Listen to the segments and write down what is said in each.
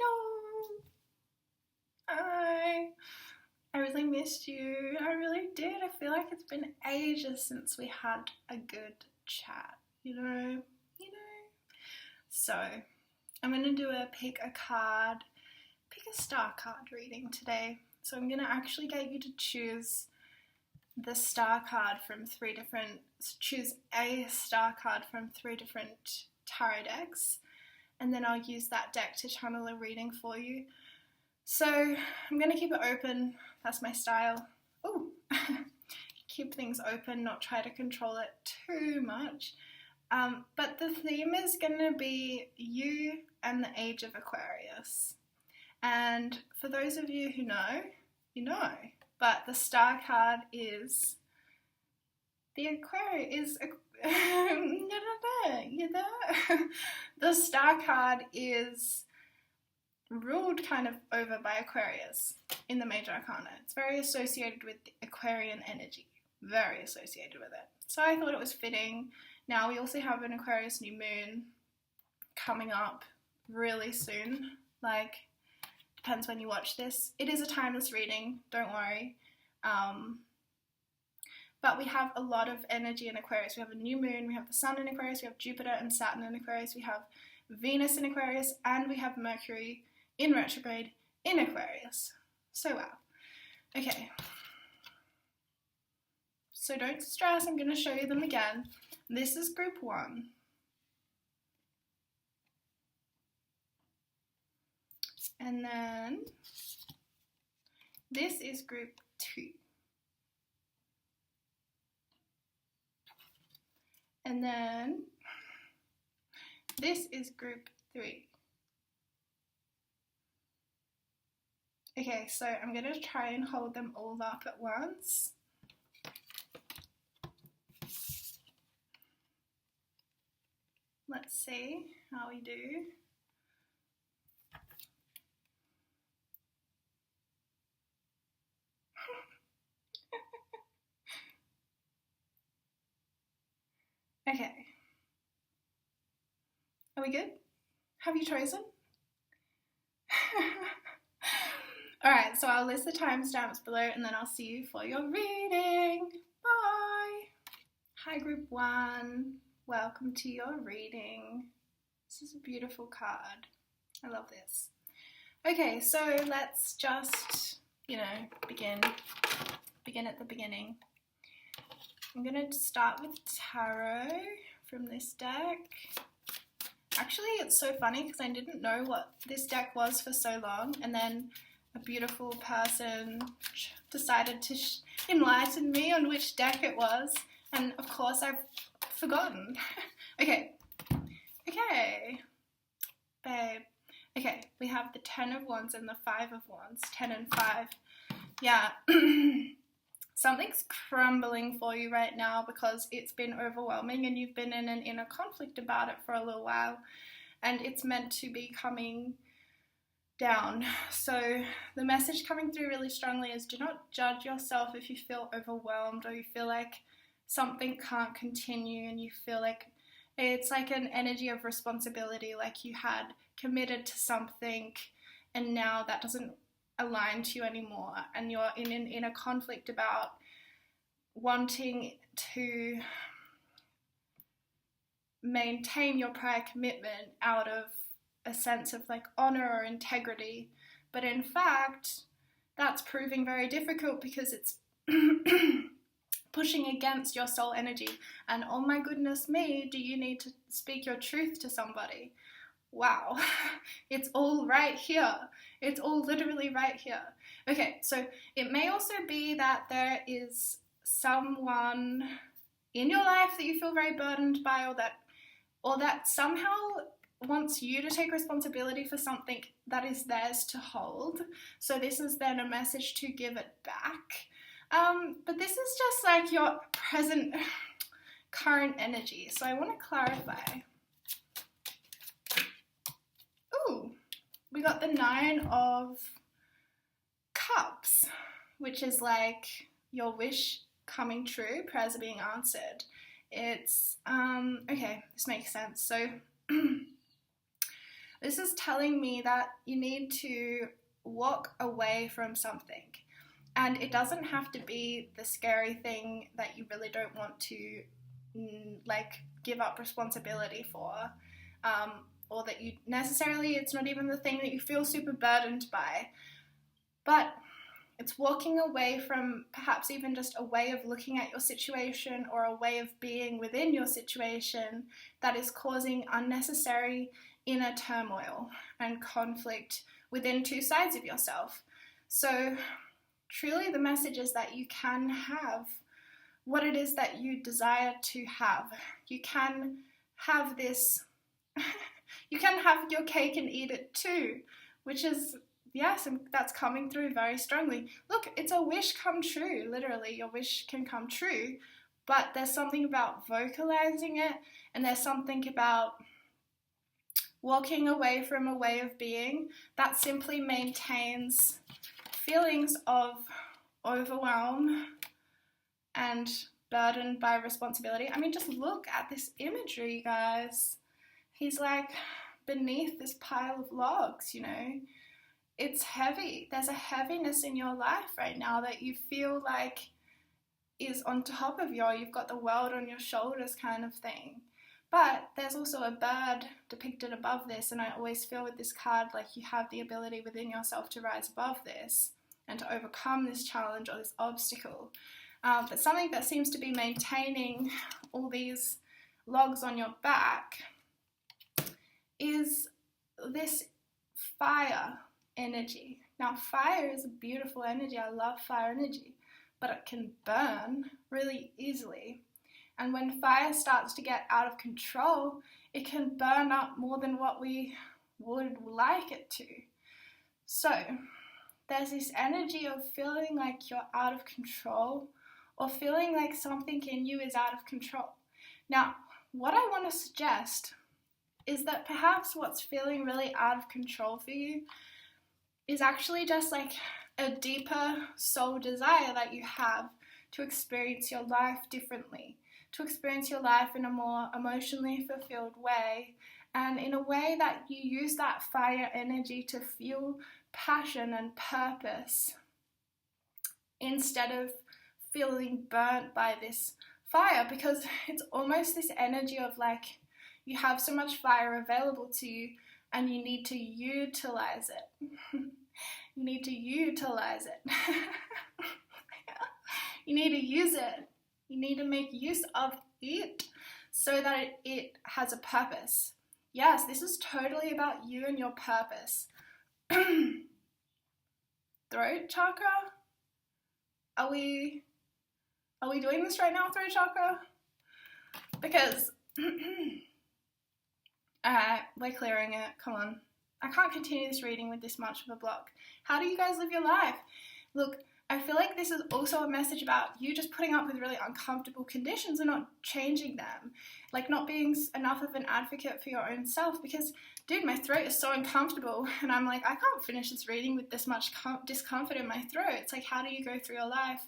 Hello! Hi! I really missed you. I really did. I feel like it's been ages since we had a good chat, you know? So, I'm going to do a pick a star card reading today. So I'm going to actually get you to choose a star card from three different tarot decks, and then I'll use that deck to channel a reading for you. So I'm going to keep it open. That's my style. Ooh. Keep things open, not try to control it too much. But the theme is going to be you and the age of Aquarius. And for those of you who know, you know. But the star card is the Aquarius. The star card is ruled kind of over by Aquarius in the major arcana. It's very associated with the Aquarian energy. Very associated with it. So I thought it was fitting. Now we also have an Aquarius new moon coming up really soon. Like, depends when you watch this. It is a timeless reading, don't worry. But we have a lot of energy in Aquarius. We have a new moon, we have the sun in Aquarius, we have Jupiter and Saturn in Aquarius, we have Venus in Aquarius, and we have Mercury in retrograde in Aquarius. So wow. Okay. So don't stress, I'm going to show you them again. This is group 1. And then this is group 2. And then this is group 3. Okay, so I'm going to try and hold them all up at once. Let's see how we do. Okay. Are we good? Have you chosen? Alright, so I'll list the timestamps below and then I'll see you for your reading. Bye! Hi group 1, welcome to your reading. This is a beautiful card. I love this. Okay, so let's just, begin at the beginning. I'm going to start with tarot from this deck. Actually, it's so funny because I didn't know what this deck was for so long, and then a beautiful person decided to enlighten me on which deck it was, and of course I've forgotten. Okay, babe. Okay, we have the 10 of Wands and the 5 of Wands, 10 and 5. Yeah. Something's crumbling for you right now because it's been overwhelming and you've been in an inner conflict about it for a little while, and it's meant to be coming down. So the message coming through really strongly is, do not judge yourself if you feel overwhelmed or you feel like something can't continue and you feel like it's like an energy of responsibility, like you had committed to something and now that doesn't align to you anymore, and you're in an inner conflict about wanting to maintain your prior commitment out of a sense of like honor or integrity, but in fact that's proving very difficult because it's pushing against your soul energy. And oh my goodness me, do you need to speak your truth to somebody? Wow, it's all right here. It's all literally right here. Okay, so it may also be that there is someone in your life that you feel very burdened by, or that somehow wants you to take responsibility for something that is theirs to hold. So this is then a message to give it back. But this is just like your current energy. So I want to clarify. Ooh, we got the 9 of Cups, which is like your wish coming true, prayers are being answered. It's, okay, this makes sense. So This is telling me that you need to walk away from something. And it doesn't have to be the scary thing that you really don't want to give up responsibility for, or that you necessarily, it's not even the thing that you feel super burdened by, but it's walking away from perhaps even just a way of looking at your situation or a way of being within your situation that is causing unnecessary inner turmoil and conflict within two sides of yourself. So truly the message is that you can have what it is that you desire to have. You can have this, you can have your cake and eat it too, which is, yes, and that's coming through very strongly. Look, it's a wish come true, literally, your wish can come true, but there's something about vocalizing it, and there's something about walking away from a way of being that simply maintains feelings of overwhelm and burdened by responsibility. I mean, just look at this imagery, guys. He's like beneath this pile of logs, you know. It's heavy. There's a heaviness in your life right now that you feel like is on top of you, or you've got the world on your shoulders kind of thing. But there's also a bird depicted above this, and I always feel with this card like you have the ability within yourself to rise above this and to overcome this challenge or this obstacle. But something that seems to be maintaining all these logs on your back is this fire energy. Now, fire is a beautiful energy. I love fire energy, but it can burn really easily. And when fire starts to get out of control, it can burn up more than what we would like it to. So there's this energy of feeling like you're out of control, or feeling like something in you is out of control. Now, what I want to suggest is that perhaps what's feeling really out of control for you is actually just like a deeper soul desire that you have to experience your life differently, to experience your life in a more emotionally fulfilled way, and in a way that you use that fire energy to fuel passion and purpose instead of feeling burnt by this fire, because it's almost this energy of like you have so much fire available to you and you need to utilize it. You need to utilize it. You need to use it. You need to make use of it so that it has a purpose. Yes, this is totally about you and your purpose. Throat chakra? Are we doing this right now, throat chakra? Because alright, we're clearing it. Come on. I can't continue this reading with this much of a block. How do you guys live your life? Look, I feel like this is also a message about you just putting up with really uncomfortable conditions and not changing them. Like not being enough of an advocate for your own self, because, dude, my throat is so uncomfortable and I'm like, I can't finish this reading with this much discomfort in my throat. It's like, how do you go through your life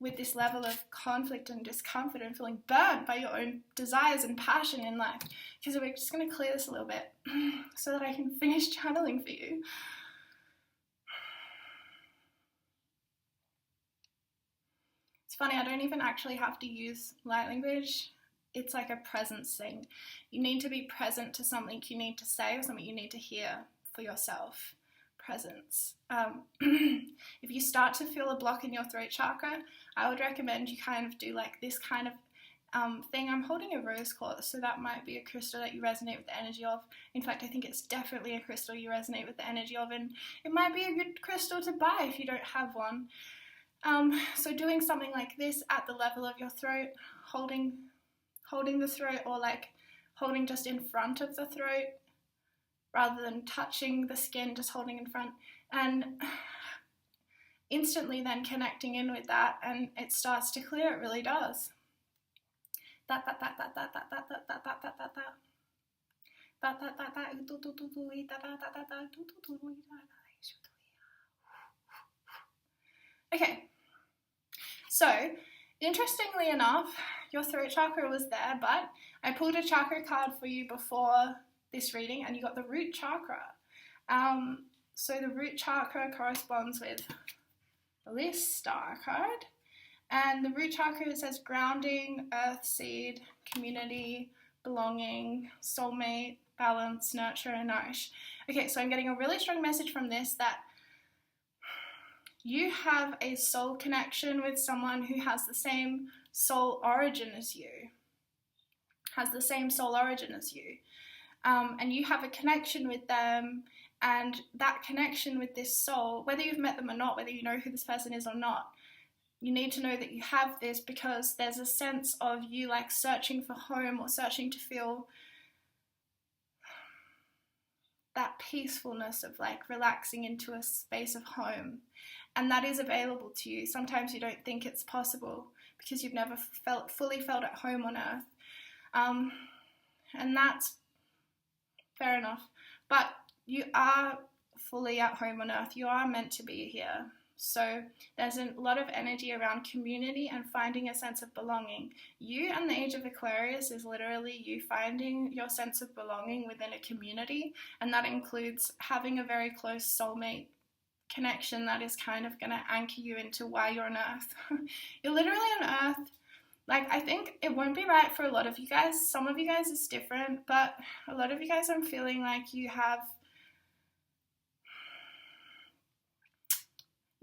with this level of conflict and discomfort and feeling burnt by your own desires and passion in life? Because we're just going to clear this a little bit so that I can finish channeling for you. It's funny, I don't even actually have to use light language. It's like a presence thing. You need to be present to something you need to say or something you need to hear for yourself. Presence. If you start to feel a block in your throat chakra, I would recommend you kind of do like this kind of thing. I'm holding a rose quartz, so that might be a crystal that you resonate with the energy of. In fact, I think it's definitely a crystal you resonate with the energy of, and it might be a good crystal to buy if you don't have one. So doing something like this at the level of your throat, holding the throat, or like holding just in front of the throat rather than touching the skin, just holding in front, and instantly then connecting in with that, and it starts to clear. It really does. Okay, so interestingly enough, your throat chakra was there, but I pulled a chakra card for you before this reading, and you got the root chakra. So the root chakra corresponds with this star card. And the root chakra, it says grounding, earth seed, community, belonging, soulmate, balance, nurture, and nourish. Okay, so I'm getting a really strong message from this that you have a soul connection with someone who has the same soul origin as you. And you have a connection with them, and that connection with this soul, whether you've met them or not, whether you know who this person is or not, you need to know that you have this, because there's a sense of you like searching for home, or searching to feel that peacefulness of like relaxing into a space of home. And that is available to you. Sometimes you don't think it's possible because you've never fully felt at home on earth. And that's fair enough. But you are fully at home on earth. You are meant to be here. So there's a lot of energy around community and finding a sense of belonging. You and the Age of Aquarius is literally you finding your sense of belonging within a community, and that includes having a very close soulmate connection that is kind of going to anchor you into why you're on earth. You're literally on earth. Like, I think it won't be right for a lot of you guys. Some of you guys it's different, but a lot of you guys, I'm feeling like you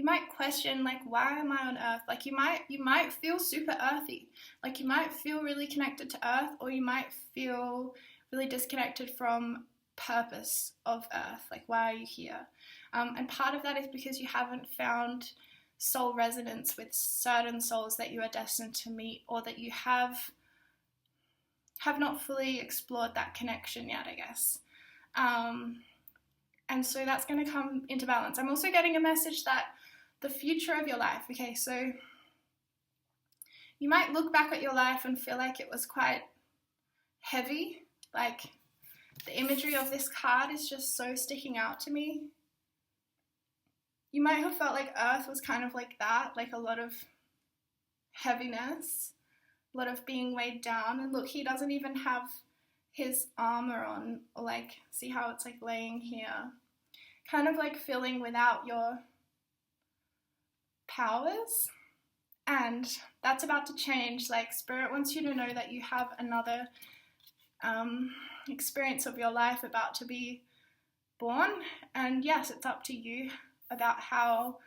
might question, like, why am I on earth? Like, you might feel super earthy. Like, you might feel really connected to earth, or you might feel really disconnected from purpose of earth. Like, why are you here? And part of that is because you haven't found soul resonance with certain souls that you are destined to meet, or that you have not fully explored that connection yet, I guess. And so that's going to come into balance. I'm also getting a message that the future of your life, okay, so you might look back at your life and feel like it was quite heavy. Like, the imagery of this card is just so sticking out to me. You might have felt like Earth was kind of like that, like a lot of heaviness, a lot of being weighed down. And look, he doesn't even have his armor on, or like, see how it's like laying here. Kind of like feeling without your powers. And that's about to change. Like, Spirit wants you to know that you have another experience of your life about to be born. And yes, it's up to you about how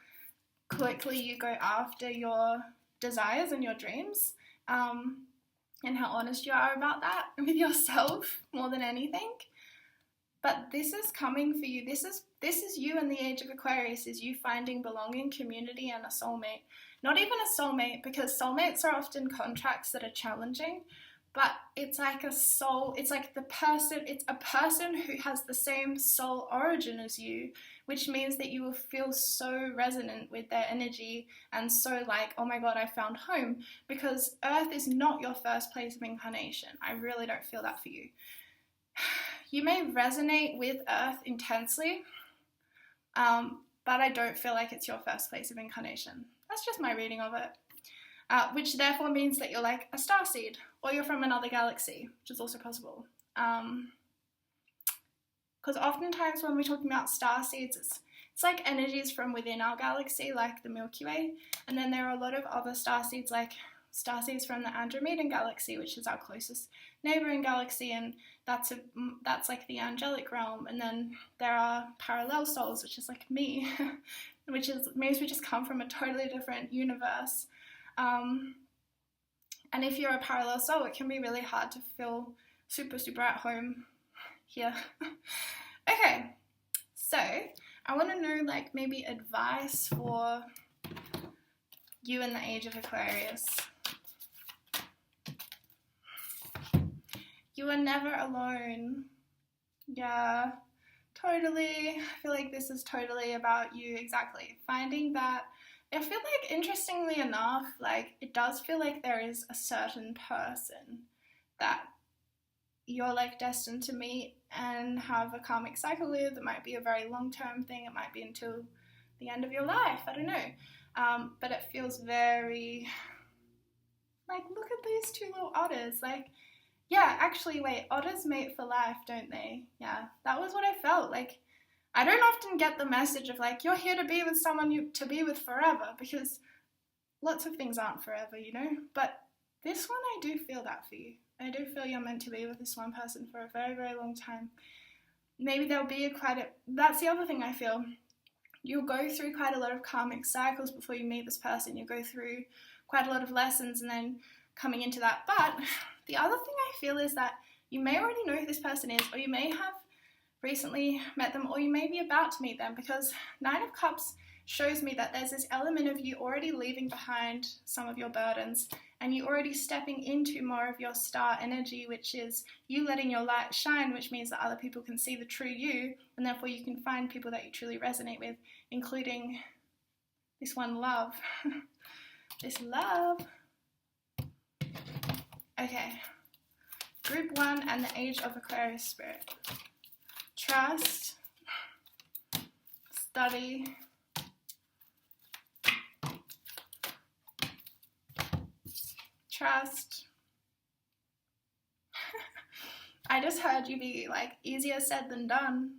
quickly you go after your desires and your dreams, and how honest you are about that with yourself more than anything. But this is coming for you. This is you in the Age of Aquarius, is you finding belonging, community, and a soulmate. Not even a soulmate, because soulmates are often contracts that are challenging, but it's like a soul, it's like it's a person who has the same soul origin as you, which means that you will feel so resonant with their energy and so like, oh my God, I found home, because Earth is not your first place of incarnation. I really don't feel that for you. You may resonate with Earth intensely, but I don't feel like it's your first place of incarnation. That's just my reading of it. Which therefore means that you're like a starseed, or you're from another galaxy, which is also possible. Because oftentimes when we're talking about starseeds, it's like energies from within our galaxy, like the Milky Way, and then there are a lot of other starseeds, like starseeds from the Andromedan galaxy, which is our closest neighboring galaxy, and that's like the angelic realm. And then there are parallel souls, which is like me, which means we just come from a totally different universe. And if you're a parallel soul, it can be really hard to feel super, super at home here. Okay, so I want to know, like, maybe advice for you in the Age of Aquarius. You are never alone. Yeah, totally. I feel like this is totally about you, exactly. Finding that, I feel like, interestingly enough, like, it does feel like there is a certain person that you're like destined to meet and have a karmic cycle with. It might be a very long-term thing. It might be until the end of your life. I don't know. But it feels very, like, look at these two little otters. Like, Yeah, actually, wait, otters mate for life, don't they? Yeah, that was what I felt. Like, I don't often get the message of like, you're here to be with someone you to be with forever, because lots of things aren't forever, you know? But this one, I do feel that for you. I do feel you're meant to be with this one person for a very, very long time. Maybe there'll be that's the other thing I feel. You'll go through quite a lot of karmic cycles before you meet this person. You'll go through quite a lot of lessons and then coming into that. But the other thing I feel is that you may already know who this person is, or you may have recently met them, or you may be about to meet them, because Nine of Cups shows me that there's this element of you already leaving behind some of your burdens, and you already stepping into more of your star energy, which is you letting your light shine, which means that other people can see the true you, and therefore you can find people that you truly resonate with, including this one, love. This love. Okay. Group 1 and the Age of Aquarius Spirit. Trust. Study. Trust. I just heard you be like, easier said than done.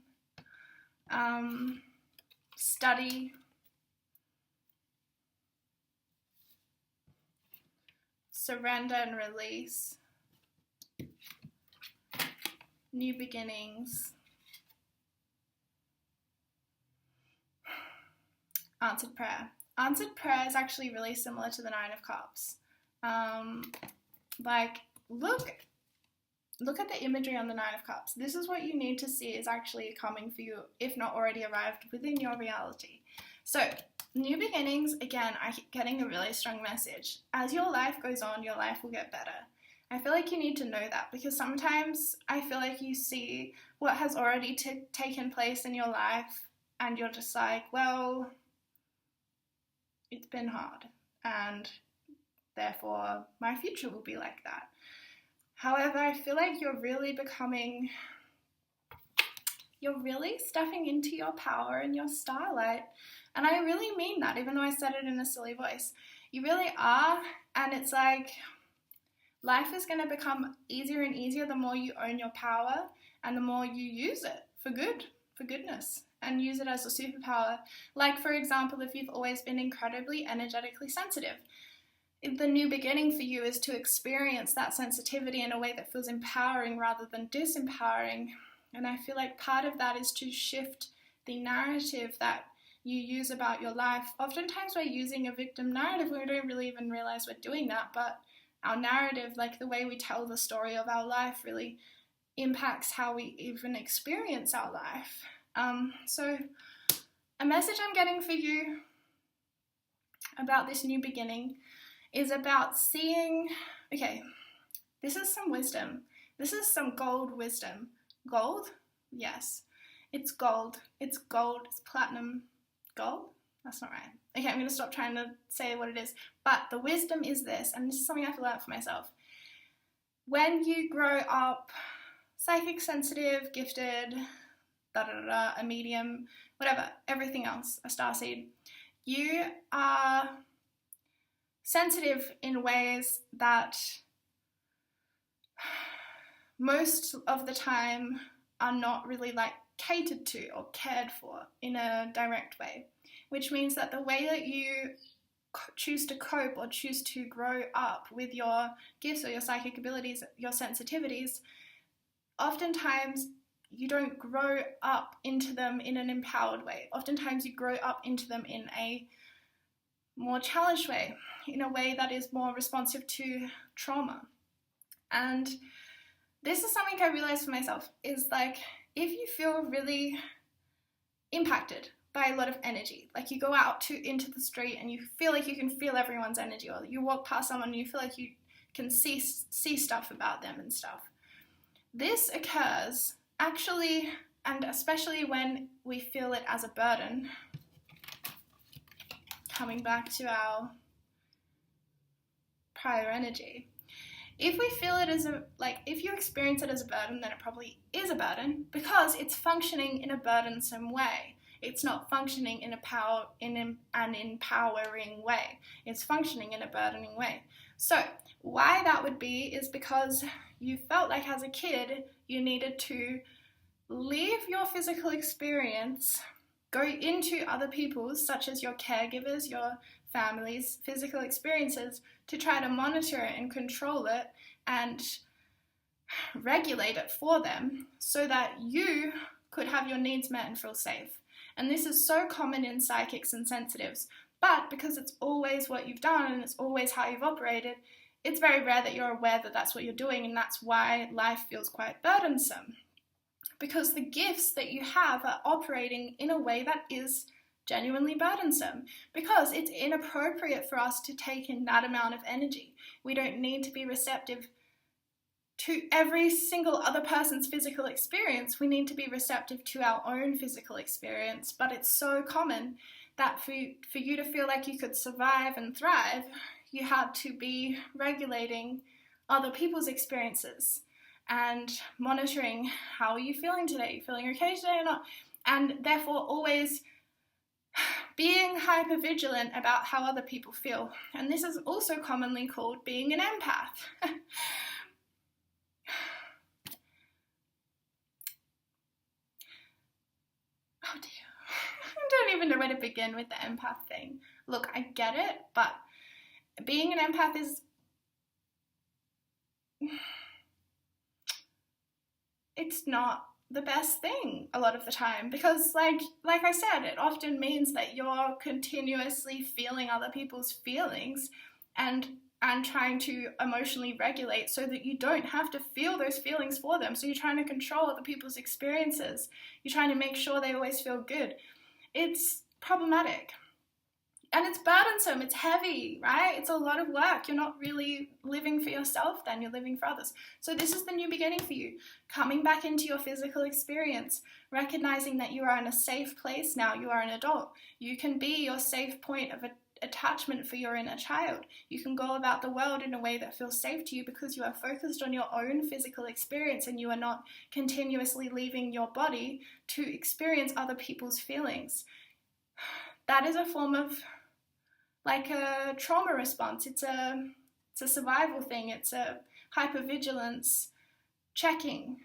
Study. Surrender and release. New beginnings. Answered prayer. Answered prayer is actually really similar to the Nine of Cups. Like, look at the imagery on the Nine of Cups. This is what you need to see is actually coming for you, if not already arrived within your reality. So, new beginnings, again, I keep getting a really strong message. As your life goes on, your life will get better. I feel like you need to know that, because sometimes I feel like you see what has already taken place in your life and you're just like, well, it's been hard, and therefore my future will be like that. However, I feel like you're really stepping into your power and your starlight. And I really mean that, even though I said it in a silly voice. You really are, and it's like life is going to become easier and easier the more you own your power and the more you use it for goodness, and use it as a superpower. Like, for example, if you've always been incredibly energetically sensitive, the new beginning for you is to experience that sensitivity in a way that feels empowering rather than disempowering. And I feel like part of that is to shift the narrative that you use about your life. Oftentimes we're using a victim narrative. We don't really even realize we're doing that, but our narrative, like the way we tell the story of our life, really impacts how we even experience our life. So a message I'm getting for you about this new beginning is about seeing, okay, this is some wisdom. This is some gold wisdom. Gold? Yes. It's gold. It's gold. It's platinum. Gold? That's not right. Okay, I'm going to stop trying to say what it is. But the wisdom is this, and this is something I have to learn for myself. When you grow up psychic, sensitive, gifted, a medium, whatever, everything else, a starseed, you are sensitive in ways that most of the time are not really like catered to or cared for in a direct way, which means that the way that you choose to cope or choose to grow up with your gifts or your psychic abilities, your sensitivities, oftentimes you don't grow up into them in an empowered way. Oftentimes you grow up into them in a more challenged way, in a way that is more responsive to trauma. And this is something I realized for myself, is like, if you feel really impacted by a lot of energy, like you go out into the street and you feel like you can feel everyone's energy, or you walk past someone and you feel like you can see stuff about them and stuff. This occurs actually, and especially when we feel it as a burden, coming back to our prior energy. If we feel it as if you experience it as a burden, then it probably is a burden, because it's functioning in a burdensome way. It's not functioning in an empowering way. It's functioning in a burdening way. So why that would be is because you felt like as a kid you needed to leave your physical experience, go into other people's, such as your caregivers, your family's physical experiences, to try to monitor it and control it and regulate it for them so that you could have your needs met and feel safe. And this is so common in psychics and sensitives, but because it's always what you've done and it's always how you've operated, it's very rare that you're aware that that's what you're doing, and that's why life feels quite burdensome. Because the gifts that you have are operating in a way that is genuinely burdensome, because it's inappropriate for us to take in that amount of energy. We don't need to be receptive to every single other person's physical experience. We need to be receptive to our own physical experience, but it's so common that for you to feel like you could survive and thrive, you had to be regulating other people's experiences and monitoring, how are you feeling today? Are you feeling okay today or not? And therefore always being hypervigilant about how other people feel. And this is also commonly called being an empath. Oh dear. I don't even know where to begin with the empath thing. Look, I get it, but being an empath is... it's not the best thing a lot of the time, because like I said, it often means that you're continuously feeling other people's feelings and trying to emotionally regulate so that you don't have to feel those feelings for them. So you're trying to control other people's experiences. You're trying to make sure they always feel good. It's problematic. And it's burdensome, it's heavy, right? It's a lot of work. You're not really living for yourself then, you're living for others. So this is the new beginning for you. Coming back into your physical experience, recognizing that you are in a safe place now, you are an adult. You can be your safe point of attachment for your inner child. You can go about the world in a way that feels safe to you because you are focused on your own physical experience and you are not continuously leaving your body to experience other people's feelings. That is a form of like a trauma response. It's a survival thing. It's a hypervigilance, checking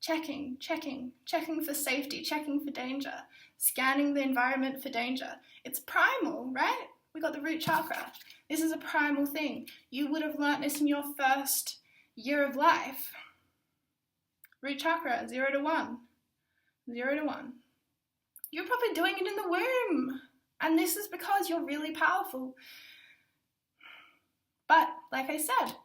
for safety, checking for danger, scanning the environment for danger. It's primal, right? We got the root chakra. This is a primal thing. You would have learnt this in your first year of life. Root chakra, 0 to 1. 0 to 1. You're probably doing it in the womb. And this is because you're really powerful. But, like I said,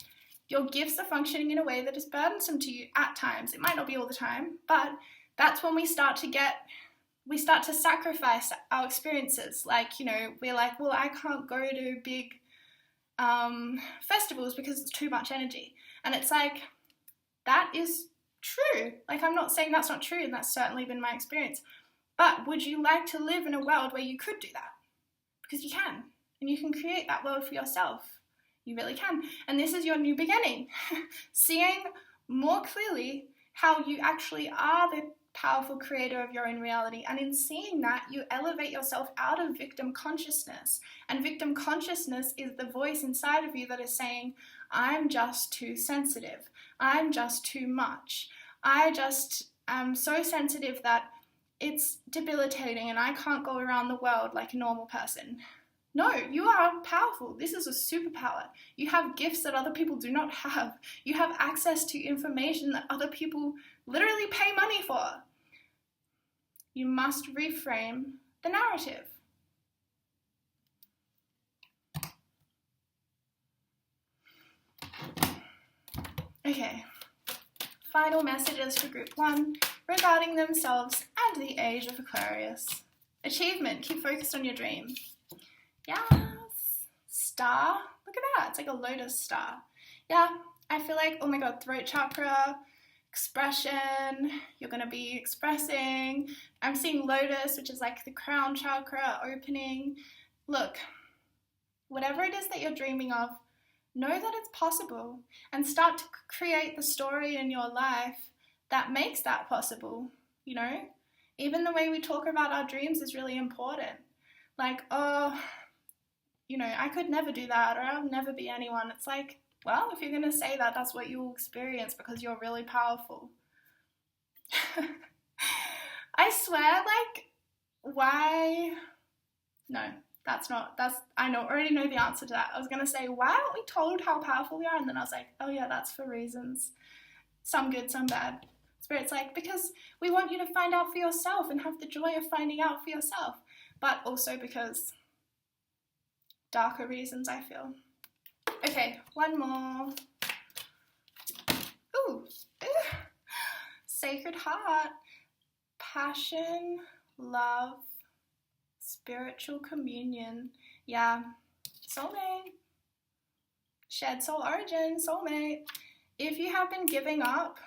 your gifts are functioning in a way that is burdensome to you at times. It might not be all the time, but that's when we start to sacrifice our experiences. Like, you know, we're like, well, I can't go to big festivals because it's too much energy. And it's like, that is true. Like, I'm not saying that's not true, and that's certainly been my experience. But would you like to live in a world where you could do that? Because you can. And you can create that world for yourself. You really can. And this is your new beginning. Seeing more clearly how you actually are the powerful creator of your own reality. And in seeing that, you elevate yourself out of victim consciousness. And victim consciousness is the voice inside of you that is saying, I'm just too sensitive. I'm just too much. I just am so sensitive that it's debilitating and I can't go around the world like a normal person. No, you are powerful. This is a superpower. You have gifts that other people do not have. You have access to information that other people literally pay money for. You must reframe the narrative. Okay. Final messages for group 1 regarding themselves and the age of Aquarius. Achievement, keep focused on your dream. Yes. Star, look at that, it's like a lotus star. Yeah, I feel like, oh my god, throat chakra, expression, you're going to be expressing. I'm seeing lotus, which is like the crown chakra opening. Look, whatever it is that you're dreaming of, know that it's possible and start to create the story in your life that makes that possible, you know? Even the way we talk about our dreams is really important. Like, oh, you know, I could never do that, or I'll never be anyone. It's like, well, if you're going to say that, that's what you will experience because you're really powerful. I swear, like, why? No, already know the answer to that. I was going to say, why aren't we told how powerful we are? And then I was like, oh yeah, that's for reasons. Some good, some bad. Spirit's like, because we want you to find out for yourself and have the joy of finding out for yourself. But also because darker reasons, I feel. Okay, one more. Ooh. Sacred Heart. Passion, love, spiritual communion. Yeah, soulmate. Shared soul origin, soulmate. If you have been giving up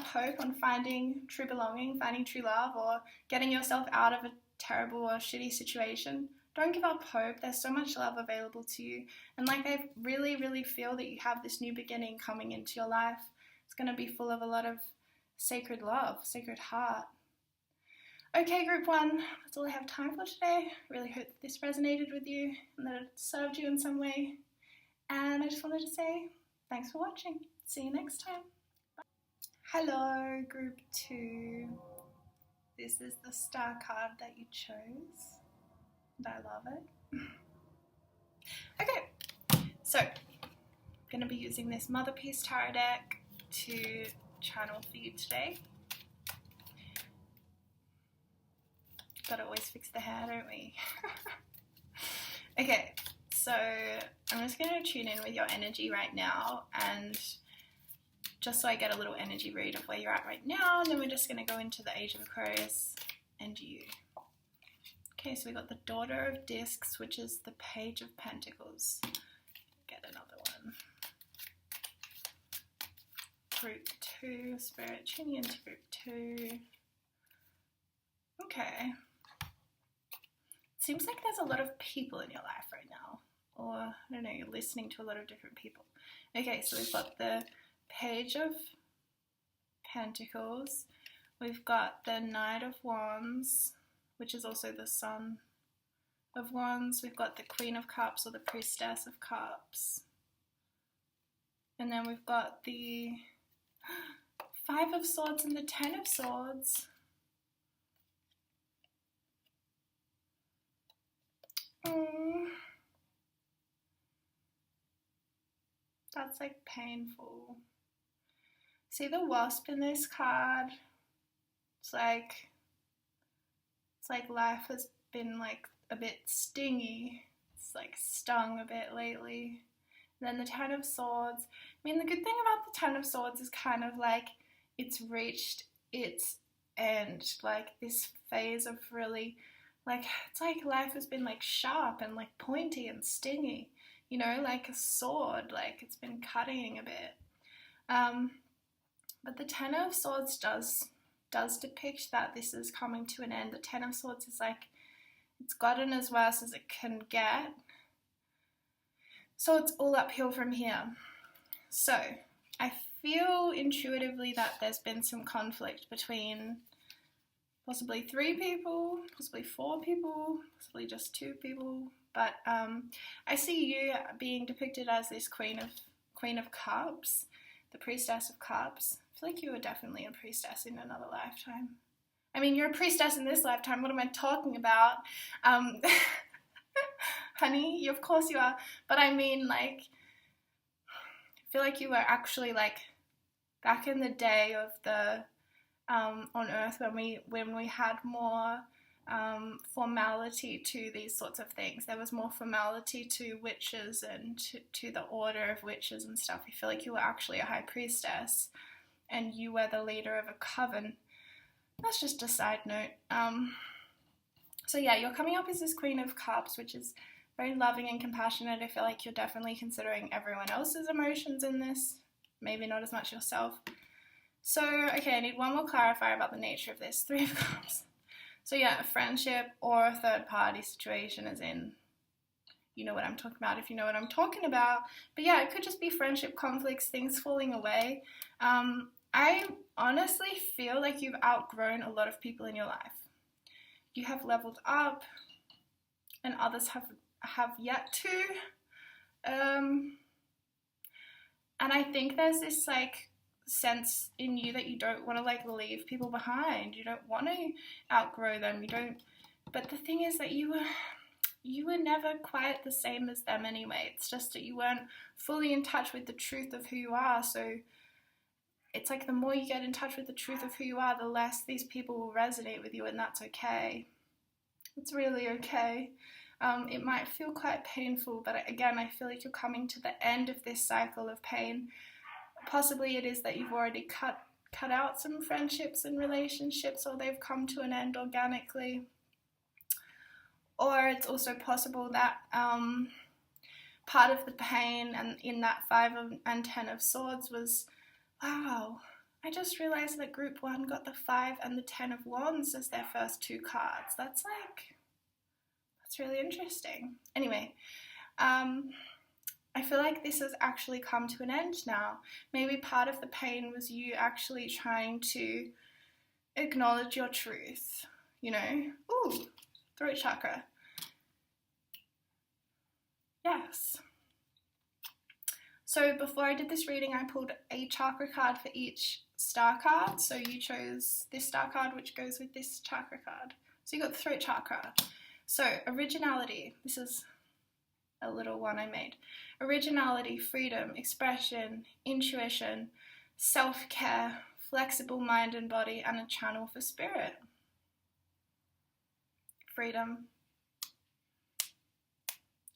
hope on finding true belonging, finding true love, or getting yourself out of a terrible or shitty situation, don't give up hope. There's so much love available to you. And like, I really, really feel that you have this new beginning coming into your life. It's going to be full of a lot of sacred love, sacred heart. Okay, group 1, that's all I have time for today. Really hope this resonated with you and that it served you in some way. And I just wanted to say thanks for watching. See you next time. Bye. Hello, group 2. This is the star card that you chose. And I love it. Okay, so I'm going to be using this Mother Peace Tarot deck to channel for you today. Gotta always fix the hair, don't we? Okay, so I'm just going to tune in with your energy right now, and just so I get a little energy read of where you're at right now, and then we're just going to go into the Age of Aquarius and you. Okay, so we got the Daughter of Discs, which is the Page of Pentacles. Get another one. Group 2, Spirit, tuning into Group 2. Okay. Seems like there's a lot of people in your life right now, or I don't know, you're listening to a lot of different people. Okay, so we've got the Page of Pentacles, we've got the Knight of Wands, which is also the Son of Wands, we've got the Queen of Cups or the Priestess of Cups, and then we've got the Five of Swords and the Ten of Swords. That's like painful. See the Wasp in this card? It's like life has been like a bit stingy. It's like stung a bit lately. And then the Ten of Swords. I mean, the good thing about the Ten of Swords is kind of like it's reached its end. Like this phase of really, like, it's like life has been like sharp and like pointy and stingy, you know, like a sword, like it's been cutting a bit. But the Ten of Swords does depict that this is coming to an end. The Ten of Swords is like, it's gotten as worse as it can get. So it's all uphill from here. So I feel intuitively that there's been some conflict between possibly 3 people, possibly 4 people, possibly just 2 people. But I see you being depicted as this Queen of Cups, the Priestess of Cups. I feel like you were definitely a priestess in another lifetime. I mean, you're a priestess in this lifetime. What am I talking about? Honey, of course you are. But I mean, like, I feel like you were actually, like, back in the day of the, on Earth when we had more formality to these sorts of things. There was more formality to witches and to the order of witches and stuff. I feel like you were actually a high priestess and you were the leader of a coven. That's just a side note. So yeah, you're coming up as this Queen of Cups, which is very loving and compassionate. I feel like you're definitely considering everyone else's emotions in this, maybe not as much yourself. So, okay, I need one more clarifier about the nature of this. 3 of Cups. So yeah, a friendship or a third party situation, as in, you know what I'm talking about if you know what I'm talking about. But yeah, it could just be friendship conflicts, things falling away. I honestly feel like you've outgrown a lot of people in your life. You have leveled up and others have yet to. And I think there's this like sense in you that you don't want to like leave people behind. You don't want to outgrow them. You don't. But the thing is that you were never quite the same as them anyway. It's just that you weren't fully in touch with the truth of who you are. So it's like the more you get in touch with the truth of who you are, the less these people will resonate with you, and that's okay. It's really okay. It might feel quite painful, but again, I feel like you're coming to the end of this cycle of pain. Possibly it is that you've already cut out some friendships and relationships, or they've come to an end organically. Or it's also possible that part of the pain and in that 5 and 10 of Swords was, wow, I just realized that group 1 got the 5 and the 10 of Wands as their first 2 cards. That's really interesting. Anyway, I feel like this has actually come to an end now. Maybe part of the pain was you actually trying to acknowledge your truth, you know? Ooh, throat chakra. Yes. So before I did this reading, I pulled a chakra card for each star card. So you chose this star card, which goes with this chakra card. So you got the throat chakra. So originality. This is a little one I made. Originality, freedom, expression, intuition, self-care, flexible mind and body, and a channel for spirit. Freedom.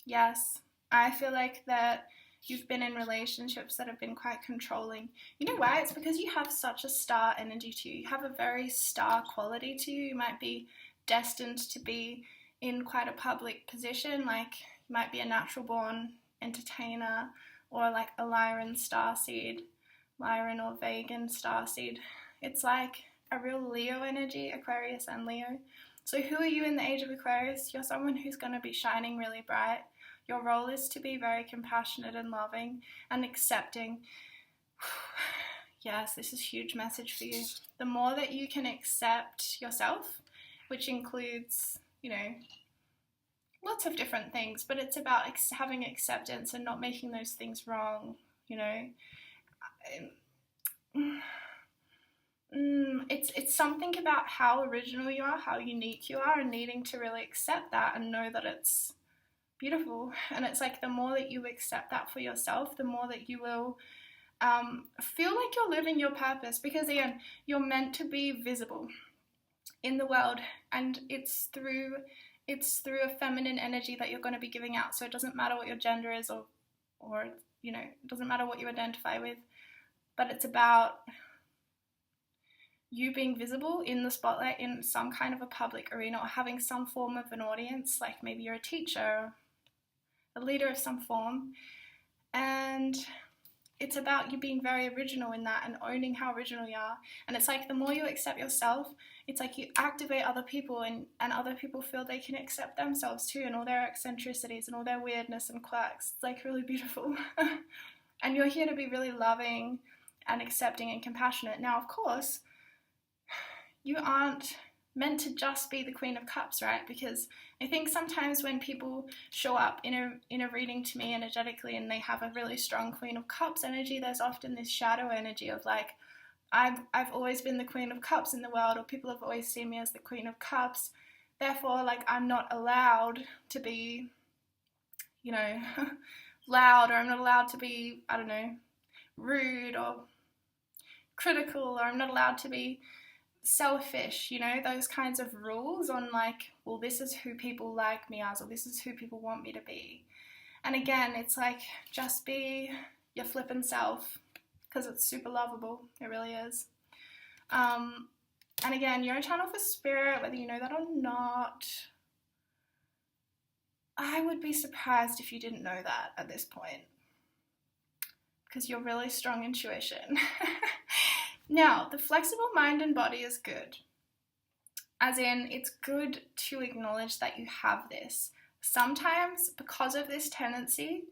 Yes, I feel like that you've been in relationships that have been quite controlling. You know why? It's because you have such a star energy to you. You have a very star quality to you. You might be destined to be in quite a public position, like you might be a natural born entertainer, or like a Lyran starseed, Lyran or Vegan starseed. It's like a real Leo energy, Aquarius and Leo. So who are you in the age of Aquarius? You're someone who's going to be shining really bright. Your role is to be very compassionate and loving and accepting. Yes, this is a huge message for you. The more that you can accept yourself, which includes, you know, lots of different things, but it's about having acceptance and not making those things wrong, you know. It's something about how original you are, how unique you are, and needing to really accept that and know that it's beautiful. And it's like the more that you accept that for yourself, the more that you will feel like you're living your purpose, because again, you're meant to be visible in the world, and it's through a feminine energy that you're going to be giving out. So it doesn't matter what your gender is, or you know, it doesn't matter what you identify with, but it's about you being visible in the spotlight in some kind of a public arena, or having some form of an audience, like maybe you're a teacher, a leader of some form, and it's about you being very original in that and owning how original you are. And it's like the more you accept yourself, it's like you activate other people, and other people feel they can accept themselves too, and all their eccentricities and all their weirdness and quirks. It's like really beautiful. And you're here to be really loving and accepting and compassionate. Now, of course, you aren't meant to just be the Queen of Cups, right? Because I think sometimes when people show up in a reading to me energetically and they have a really strong Queen of Cups energy, there's often this shadow energy of like, I've always been the Queen of Cups in the world, or people have always seen me as the Queen of Cups. Therefore, like, I'm not allowed to be, you know, loud, or I'm not allowed to be, I don't know, rude or critical, or I'm not allowed to be selfish, you know, those kinds of rules on like, well, this is who people like me as, or this is who people want me to be. And again, it's like, just be your flippin' self, because it's super lovable. It really is. And again, you're a channel for spirit, whether you know that or not. I would be surprised if you didn't know that at this point, because you're really strong intuition. Now, the flexible mind and body is good. As in, it's good to acknowledge that you have this. Sometimes, because of this tendency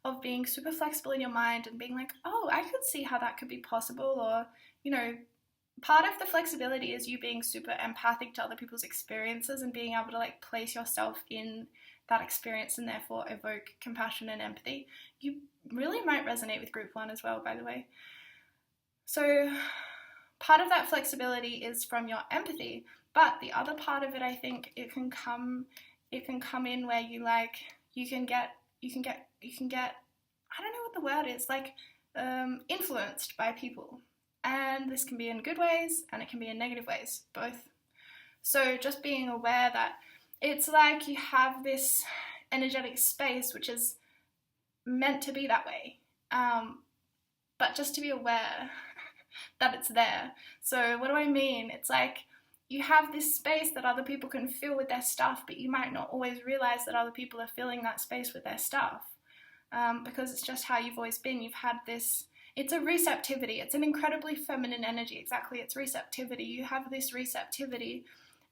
of being super flexible in your mind and being like, oh, I could see how that could be possible, or, you know, part of the flexibility is you being super empathic to other people's experiences and being able to like place yourself in that experience and therefore evoke compassion and empathy. really might resonate with group 1 as well, by the way. So part of that flexibility is from your empathy, but the other part of it, I think it can come in where you can get I don't know what the word is, like influenced by people. And this can be in good ways and it can be in negative ways, both. So just being aware that it's like you have this energetic space which is meant to be that way, but just to be aware that it's there. So what do I mean? It's like you have this space that other people can fill with their stuff, but you might not always realize that other people are filling that space with their stuff, because it's just how you've always been. You've had this, it's a receptivity. It's an incredibly feminine energy. Exactly, it's receptivity. You have this receptivity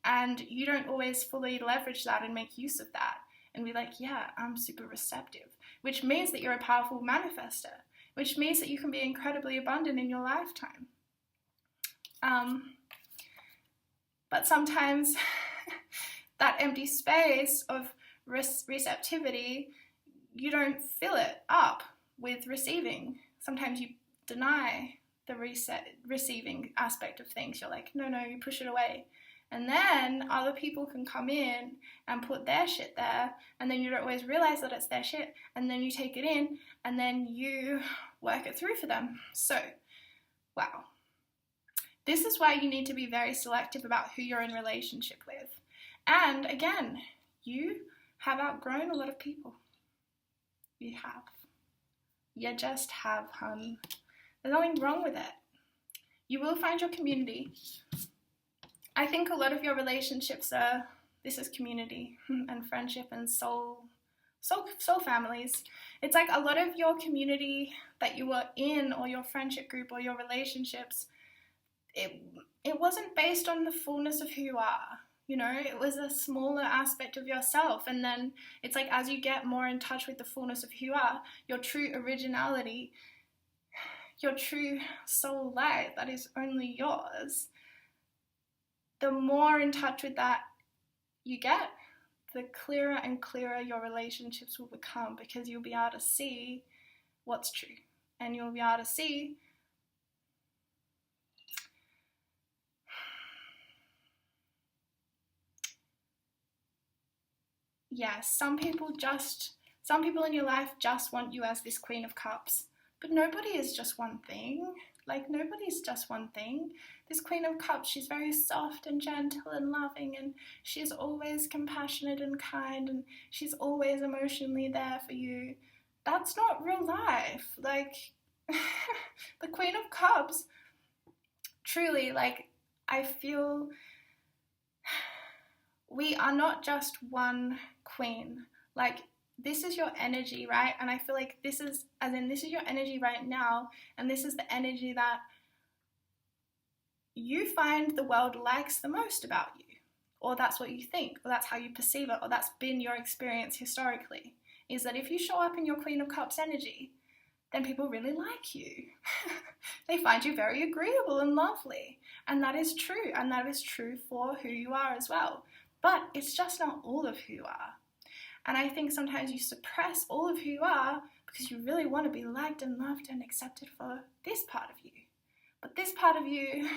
and you don't always fully leverage that and make use of that and be like, yeah, I'm super receptive, which means that you're a powerful manifester, which means that you can be incredibly abundant in your lifetime. But sometimes that empty space of receptivity, you don't fill it up with receiving. Sometimes you deny the receiving aspect of things. You're like, no, you push it away. And then other people can come in and put their shit there, and then you don't always realize that it's their shit, and then you take it in, and then you work it through for them. So, wow. This is why you need to be very selective about who you're in relationship with. And again, you have outgrown a lot of people. You have. You just have, hun. There's nothing wrong with it. You will find your community. I think a lot of your relationships this is community and friendship and soul families. It's like a lot of your community that you were in, or your friendship group or your relationships, it wasn't based on the fullness of who you are. You know, it was a smaller aspect of yourself. And then it's like as you get more in touch with the fullness of who you are, your true originality, your true soul light that is only yours, the more in touch with that you get, the clearer and clearer your relationships will become, because you'll be able to see what's true. And you'll be able to see some people in your life just want you as this Queen of Cups. But nobody is just one thing. Like, nobody's just one thing. This Queen of Cups, she's very soft and gentle and loving, and she's always compassionate and kind, and she's always emotionally there for you. That's not real life. Like, the Queen of Cups, truly, like, I feel we are not just one queen. Like, this is your energy, right? And I feel like this is your energy right now, and this is the energy that you find the world likes the most about you, or that's what you think, or that's how you perceive it, or that's been your experience historically, is that if you show up in your Queen of Cups energy, then people really like you. They find you very agreeable and lovely, and that is true, and that is true for who you are as well. But it's just not all of who you are. And I think sometimes you suppress all of who you are because you really want to be liked and loved and accepted for this part of you. But this part of you,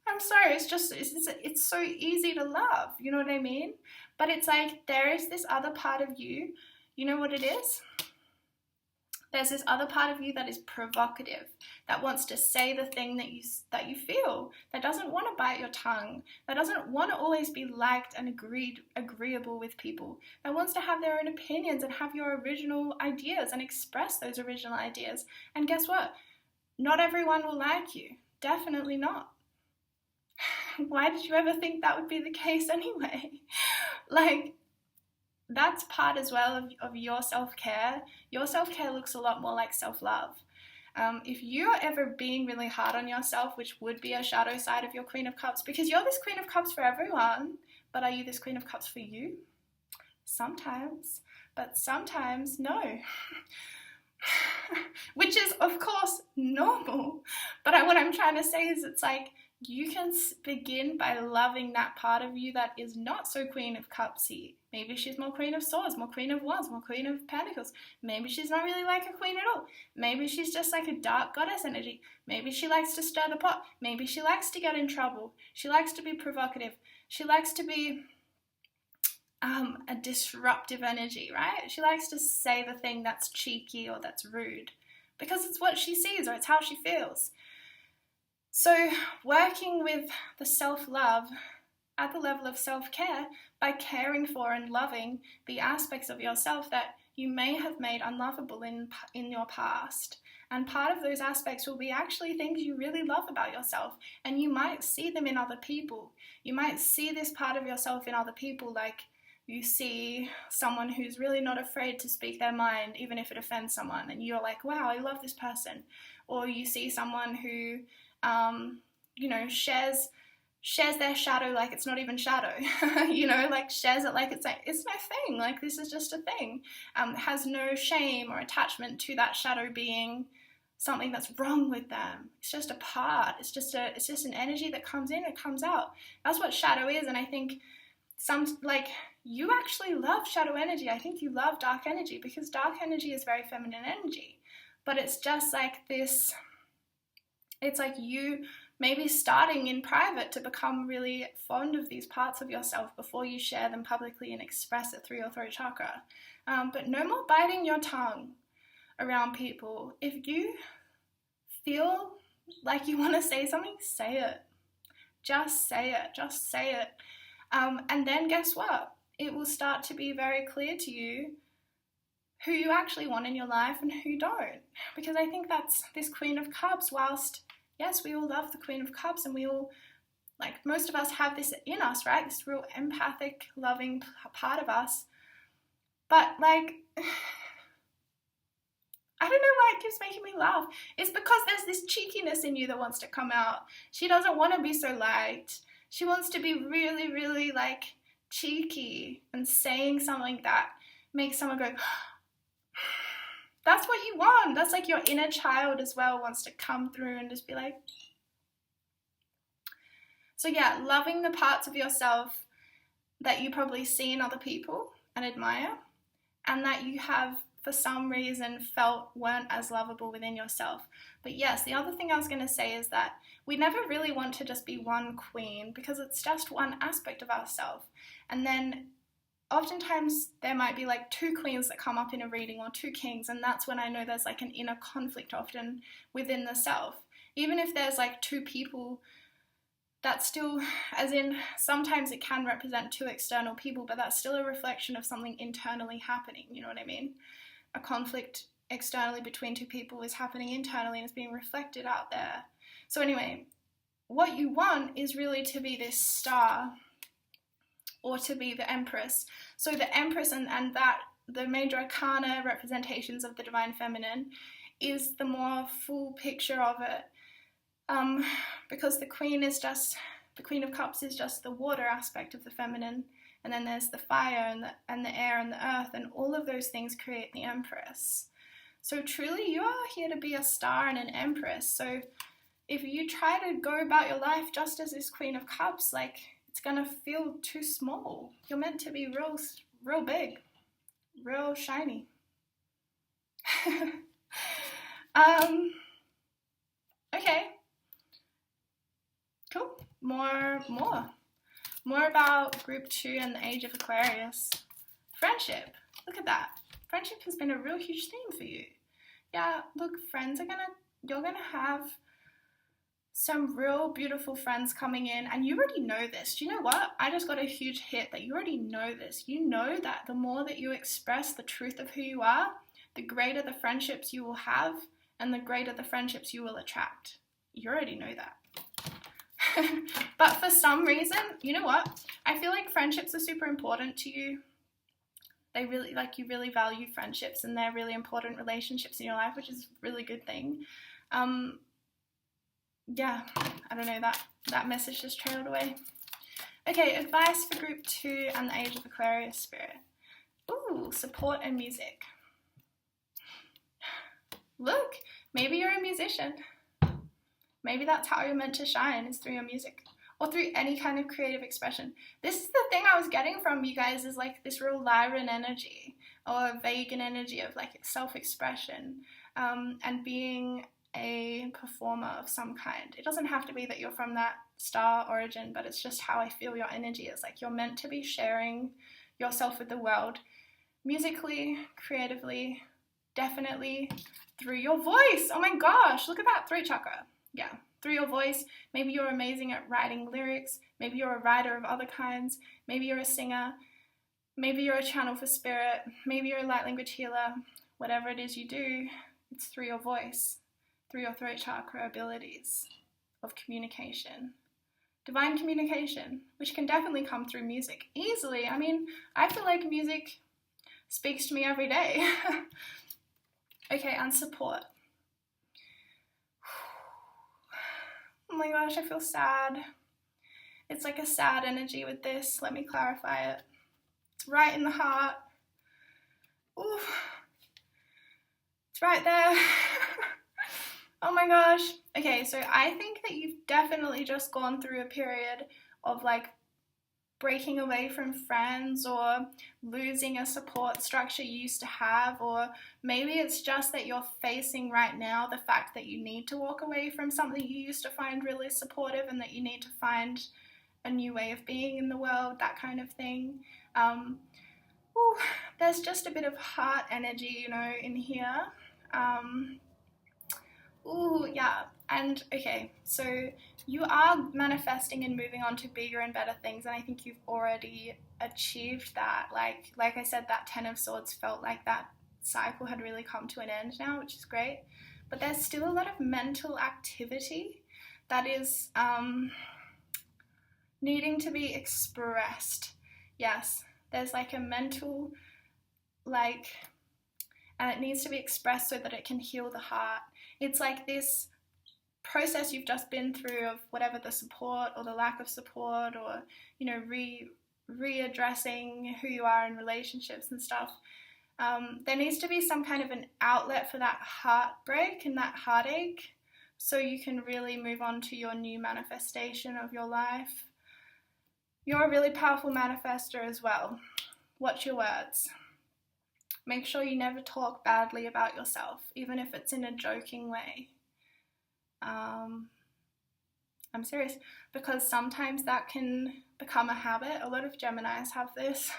I'm sorry, it's so easy to love, you know what I mean? But it's like there is this other part of you, you know what it is? There's this other part of you that is provocative, that wants to say the thing that you feel, that doesn't want to bite your tongue, that doesn't want to always be liked and agreeable with people, that wants to have their own opinions and have your original ideas and express those original ideas. And guess what? Not everyone will like you. Definitely not. Why did you ever think that would be the case anyway? Like, that's part as well of your self-care. Your self-care looks a lot more like self-love. If you're ever being really hard on yourself, which would be a shadow side of your Queen of Cups, because you're this Queen of Cups for everyone, but are you this Queen of Cups for you? Sometimes, but sometimes no. Which is, of course, normal. But what I'm trying to say is it's like you can begin by loving that part of you that is not so Queen of Cupsy. Maybe she's more Queen of Swords, more Queen of Wands, more Queen of Pentacles. Maybe she's not really like a queen at all. Maybe she's just like a dark goddess energy. Maybe she likes to stir the pot. Maybe she likes to get in trouble. She likes to be provocative. She likes to be a disruptive energy, right? She likes to say the thing that's cheeky or that's rude because it's what she sees or it's how she feels. So working with the self-love at the level of self-care by caring for and loving the aspects of yourself that you may have made unlovable in your past. And part of those aspects will be actually things you really love about yourself. And you might see them in other people. You might see this part of yourself in other people, like you see someone who's really not afraid to speak their mind, even if it offends someone. And you're like, wow, I love this person. Or you see someone who shares their shadow like it's not even shadow, like shares it like it's no thing, like this is just a thing, has no shame or attachment to that shadow being something that's wrong with them. It's just a part, it's just an energy that comes in and comes out. That's what shadow is. And I think you actually love shadow energy. I think you love dark energy because dark energy is very feminine energy, but it's just like this. It's like you maybe starting in private to become really fond of these parts of yourself before you share them publicly and express it through your throat chakra. But no more biting your tongue around people. If you feel like you want to say something, say it. Just say it. Just say it. And then guess what? It will start to be very clear to you who you actually want in your life and who don't. Because I think that's this Queen of Cups, whilst, yes, we all love the Queen of Cups and we all, like, most of us have this in us, right? This real empathic, loving part of us. But, like, I don't know why it keeps making me laugh. It's because there's this cheekiness in you that wants to come out. She doesn't want to be so light. She wants to be really, really, like, cheeky and saying something that makes someone go, that's what you want. That's like your inner child as well wants to come through and just be like. So yeah, loving the parts of yourself that you probably see in other people and admire, and that you have for some reason felt weren't as lovable within yourself. But yes, the other thing I was going to say is that we never really want to just be one queen because it's just one aspect of ourselves. And then oftentimes there might be like two queens that come up in a reading or two kings, and that's when I know there's like an inner conflict often within the self. Even if there's like two people, that's still, as in sometimes it can represent two external people, but that's still a reflection of something internally happening, you know what I mean? A conflict externally between two people is happening internally and it's being reflected out there. So anyway, what you want is really to be this star, or to be the Empress. So the Empress and that, the major arcana representations of the Divine Feminine, is the more full picture of it. Because the Queen of Cups is just the water aspect of the feminine, and then there's the fire and the air and the earth, and all of those things create the Empress. So truly you are here to be a star and an Empress. So if you try to go about your life just as this Queen of Cups, like, it's gonna feel too small. You're meant to be real big, real shiny. Okay. Cool. More about Group 2 and the Age of Aquarius. Friendship. Look at that. Friendship has been a real huge theme for you. Yeah, look, you're gonna have some real beautiful friends coming in, and you already know this. Do you know what? I just got a huge hit that you already know this. You know that the more that you express the truth of who you are, the greater the friendships you will have, and the greater the friendships you will attract. You already know that. But for some reason, you know what? I feel like friendships are super important to you. They really, like, you really value friendships, and they're really important relationships in your life, which is a really good thing. Yeah, I don't know, that message just trailed away. Okay, advice for Group 2 and the Age of Aquarius Spirit. Ooh, support and music. Look, maybe you're a musician. Maybe that's how you're meant to shine, is through your music or through any kind of creative expression. This is the thing I was getting from you guys, is like this real Lyran energy or vegan energy of like self-expression, and being a performer of some kind. It doesn't have to be that you're from that star origin, but it's just how I feel your energy is. Like, you're meant to be sharing yourself with the world, musically, creatively, definitely through your voice. Oh my gosh, look at that throat chakra. Yeah, through your voice. Maybe you're amazing at writing lyrics. Maybe you're a writer of other kinds. Maybe you're a singer. Maybe you're a channel for spirit. Maybe you're a light language healer. Whatever it is you do, it's through your voice, through your throat chakra abilities of communication. Divine communication, which can definitely come through music easily. I mean, I feel like music speaks to me every day. Okay, and support. Oh my gosh, I feel sad. It's like a sad energy with this. Let me clarify it. It's right in the heart. Ooh. It's right there. Oh my gosh. Okay, so I think that you've definitely just gone through a period of like breaking away from friends, or losing a support structure you used to have, or maybe it's just that you're facing right now the fact that you need to walk away from something you used to find really supportive, and that you need to find a new way of being in the world, that kind of thing. There's just a bit of heart energy, in here. Yeah. And okay, so you are manifesting and moving on to bigger and better things, and I think you've already achieved that. Like I said, that 10 of Swords felt like that cycle had really come to an end now, which is great. But there's still a lot of mental activity that is needing to be expressed. Yes, there's like a mental, and it needs to be expressed so that it can heal the heart. It's like this process you've just been through of whatever the support or the lack of support, or readdressing who you are in relationships and stuff. There needs to be some kind of an outlet for that heartbreak and that heartache, so you can really move on to your new manifestation of your life. You're a really powerful manifester as well. Watch your words. Make sure you never talk badly about yourself, even if it's in a joking way. I'm serious, because sometimes that can become a habit. A lot of Geminis have this.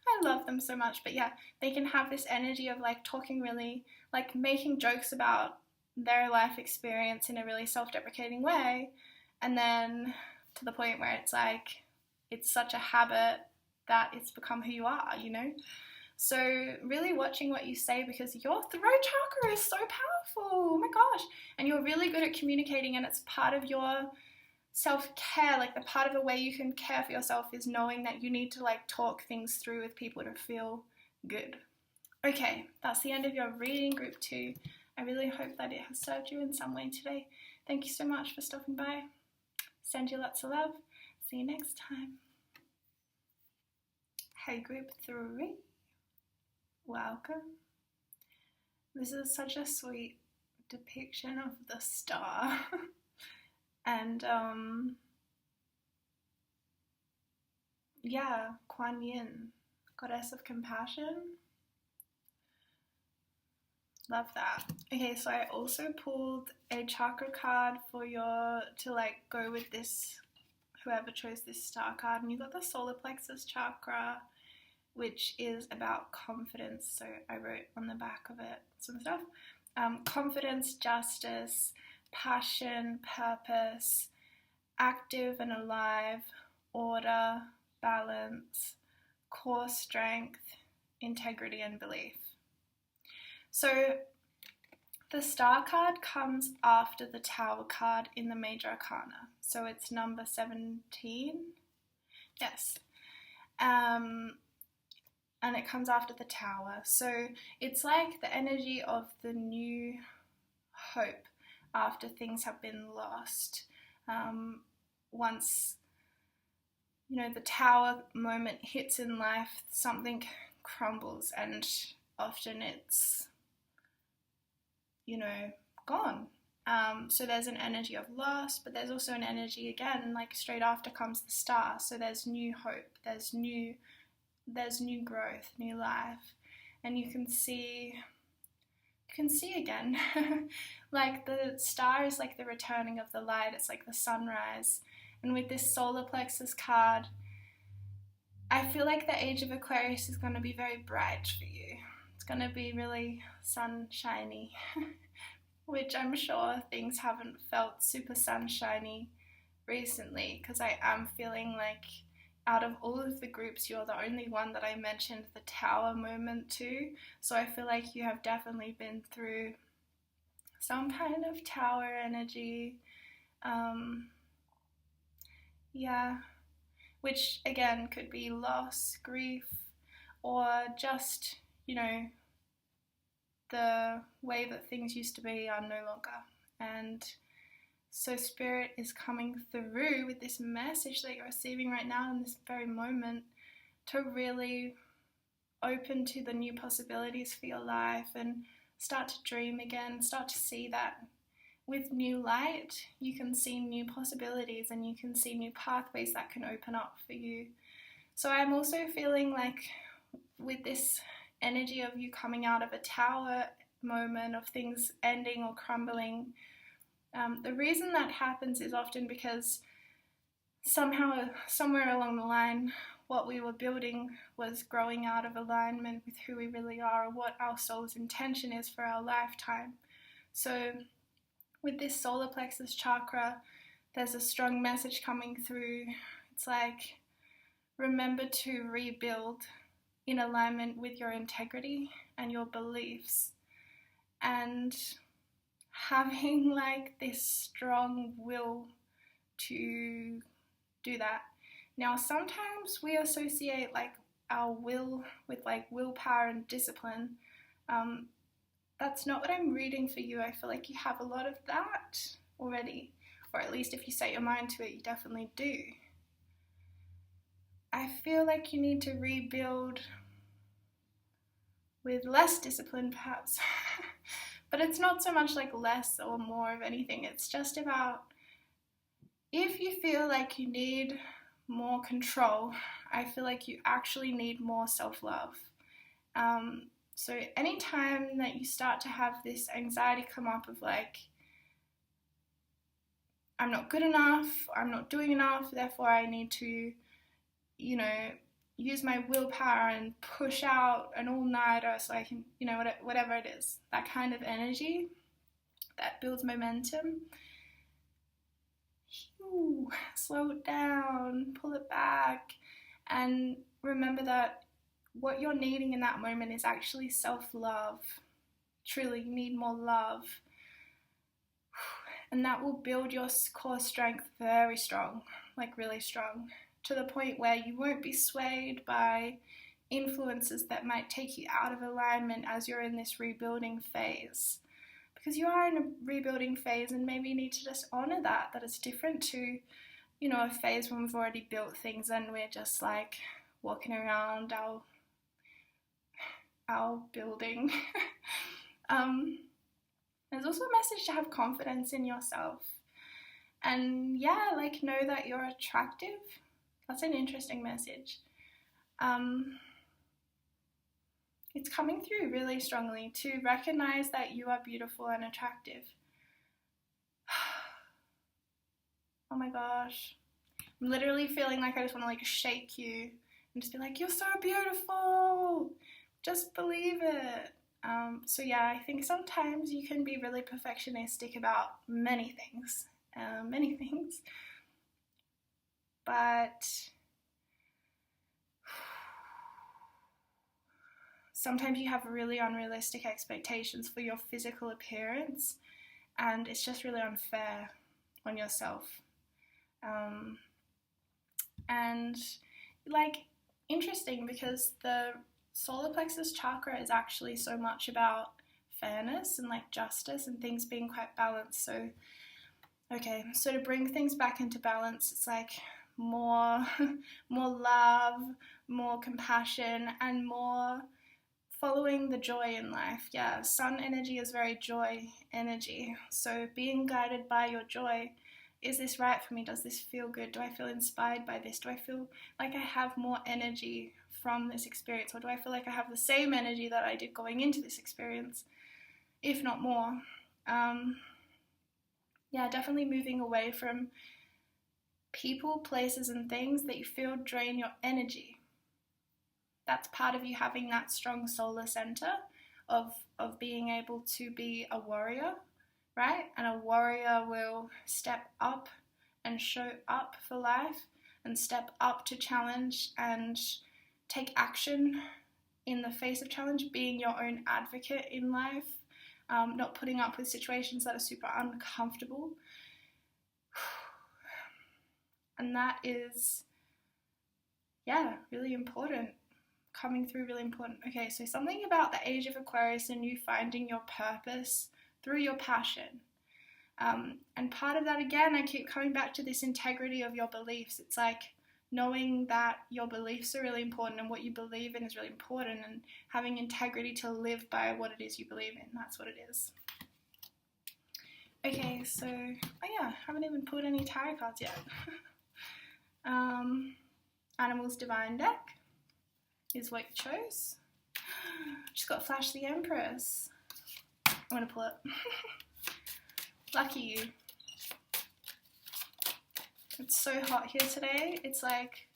I love them so much, but yeah, they can have this energy of like talking really, like making jokes about their life experience in a really self-deprecating way, and then to the point where it's like, it's such a habit that it's become who you are, So really watching what you say, because your throat chakra is so powerful. Oh my gosh. And you're really good at communicating, and it's part of your self-care. Like, the part of the way you can care for yourself is knowing that you need to like talk things through with people to feel good. Okay, that's the end of your reading, group 2. I really hope that it has served you in some way today. Thank you so much for stopping by. Send you lots of love. See you next time. Hey, group 3. Welcome. This is such a sweet depiction of the star. And yeah, Kuan Yin, goddess of compassion. Love that. Okay, so I also pulled a chakra card for to like go with this, whoever chose this star card, and you got the solar plexus chakra, which is about confidence. So I wrote on the back of it some stuff. Confidence, justice, passion, purpose, active and alive, order, balance, core strength, integrity, and belief. So the star card comes after the Tower card in the Major Arcana. So it's number 17. Yes. And it comes after the Tower. So it's like the energy of the new hope after things have been lost. Once, the Tower moment hits in life, something crumbles, and often it's, gone. So there's an energy of loss, but there's also an energy, again, like straight after comes the star. So there's new hope, there's new growth, new life. And you can see again, like the star is like the returning of the light. It's like the sunrise. And with this solar plexus card, I feel like the age of Aquarius is going to be very bright for you. It's going to be really sunshiny, which I'm sure things haven't felt super sunshiny recently, because I am feeling like out of all of the groups, you're the only one that I mentioned the tower moment to. So I feel like you have definitely been through some kind of tower energy. Yeah, which again could be loss, grief, or just, the way that things used to be are no longer. And so Spirit is coming through with this message that you're receiving right now in this very moment to really open to the new possibilities for your life and start to dream again, start to see that with new light, you can see new possibilities and you can see new pathways that can open up for you. So I'm also feeling like with this energy of you coming out of a tower moment of things ending or crumbling, the reason that happens is often because somehow, somewhere along the line, what we were building was growing out of alignment with who we really are, or what our soul's intention is for our lifetime. So with this solar plexus chakra, there's a strong message coming through. It's like, remember to rebuild in alignment with your integrity and your beliefs, and having like this strong will to do that. Now, sometimes we associate like our will with like willpower and discipline. That's not what I'm reading for you. I feel like you have a lot of that already, or at least if you set your mind to it, you definitely do. I feel like you need to rebuild with less discipline, perhaps. But it's not so much like less or more of anything. It's just about, if you feel like you need more control, I feel like you actually need more self-love. So anytime that you start to have this anxiety come up of like, I'm not good enough, I'm not doing enough, therefore I need to, use my willpower and push out an all-nighter so I can, whatever it is, that kind of energy that builds momentum. Slow it down, pull it back, and remember that what you're needing in that moment is actually self-love. Truly, you need more love. And that will build your core strength very strong, like really strong, to the point where you won't be swayed by influences that might take you out of alignment as you're in this rebuilding phase. Because you are in a rebuilding phase, and maybe you need to just honor that it's different to, a phase when we've already built things and we're just like walking around our building. There's also a message to have confidence in yourself. And know that you're attractive. That's an interesting message. It's coming through really strongly to recognize that you are beautiful and attractive. Oh my gosh. I'm literally feeling like I just want to shake you and just be like, you're so beautiful. Just believe it. I think sometimes you can be really perfectionistic about many things. But sometimes you have really unrealistic expectations for your physical appearance, and it's just really unfair on yourself. Interesting, because the solar plexus chakra is actually so much about fairness and justice and things being quite balanced. So to bring things back into balance, it's more love, more compassion, and more following the joy in life. Yeah, sun energy is very joy energy. So being guided by your joy. Is this right for me? Does this feel good? Do I feel inspired by this? Do I feel like I have more energy from this experience? Or do I feel like I have the same energy that I did going into this experience, if not more? Yeah, definitely moving away from people, places, and things that you feel drain your energy. That's part of you having that strong solar center of being able to be a warrior, right? And a warrior will step up and show up for life and step up to challenge and take action in the face of challenge, being your own advocate in life, not putting up with situations that are super uncomfortable. And that is, yeah, really important. Coming through, really important. Okay, so something about the age of Aquarius and you finding your purpose through your passion. And part of that, again, I keep coming back to this integrity of your beliefs. It's like knowing that your beliefs are really important and what you believe in is really important, and having integrity to live by what it is you believe in. That's what it is. Okay, so, oh yeah, I haven't even pulled any tarot cards yet. Animals Divine deck is what you chose. Just got Flash the Empress. I'm gonna pull it. Lucky you. It's so hot here today. It's like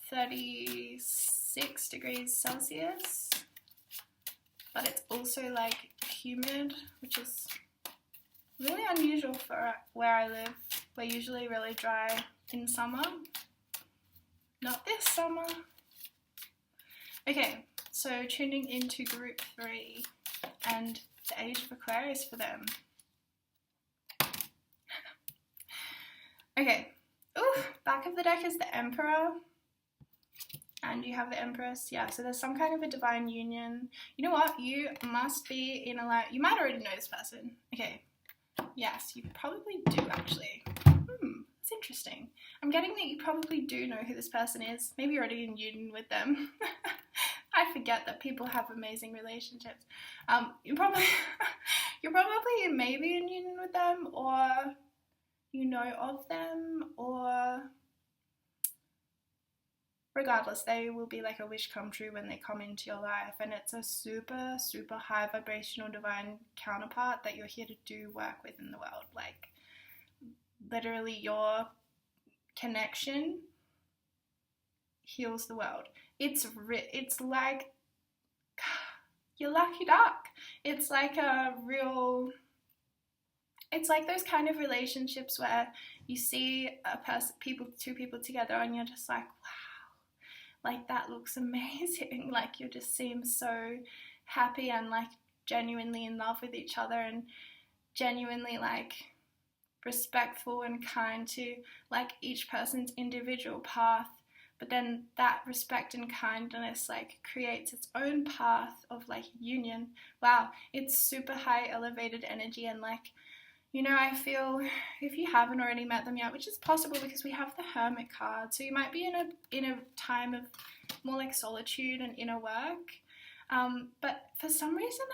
36 degrees Celsius, but it's also like humid, which is really unusual for where I live. We're usually really dry in summer. Not this summer. Okay, so tuning into group 3 and the age of Aquarius for them. Okay, back of the deck is the Emperor, and you have the Empress. Yeah, so there's some kind of a divine union. You know what? You must be in a you might already know this person. Okay, yes, you probably do actually. It's interesting. I'm getting that you probably do know who this person is. Maybe you're already in union with them. I forget that people have amazing relationships. You're probably maybe in union with them, or you know of them, or regardless, they will be like a wish come true when they come into your life, and it's a super, super high vibrational divine counterpart that you're here to do work with in the world. Like, literally your connection heals the world. It's like you're lucky duck. It's like it's like those kind of relationships where you see two people together and you're just like, wow, like that looks amazing. Like you just seem so happy and like genuinely in love with each other and genuinely like respectful and kind to like each person's individual path, but then that respect and kindness like creates its own path of like union. Wow, it's super high elevated energy, and like, you know, I feel if you haven't already met them yet, which is possible because we have the Hermit card, so you might be in a time of more like solitude and inner work. But for some reason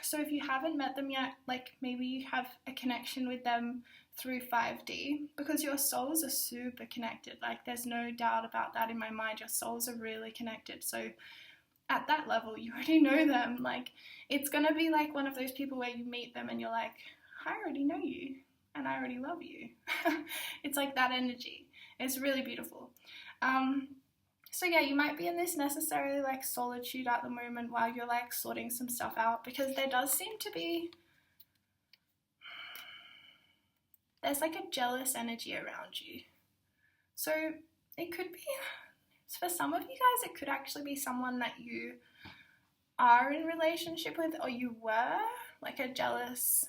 so if you haven't met them yet, like maybe you have a connection with them through 5D, because your souls are super connected. Like there's no doubt about that in my mind. Your souls are really connected. So at that level, you already know them. Like it's gonna be like one of those people where you meet them and you're like, I already know you and I already love you. It's like that energy. It's really beautiful. So yeah, you might be in this necessarily like solitude at the moment while you're like sorting some stuff out, because there does seem to be, there's like a jealous energy around you. So it could be, for some of you guys, it could actually be someone that you are in relationship with, or you were, like a jealous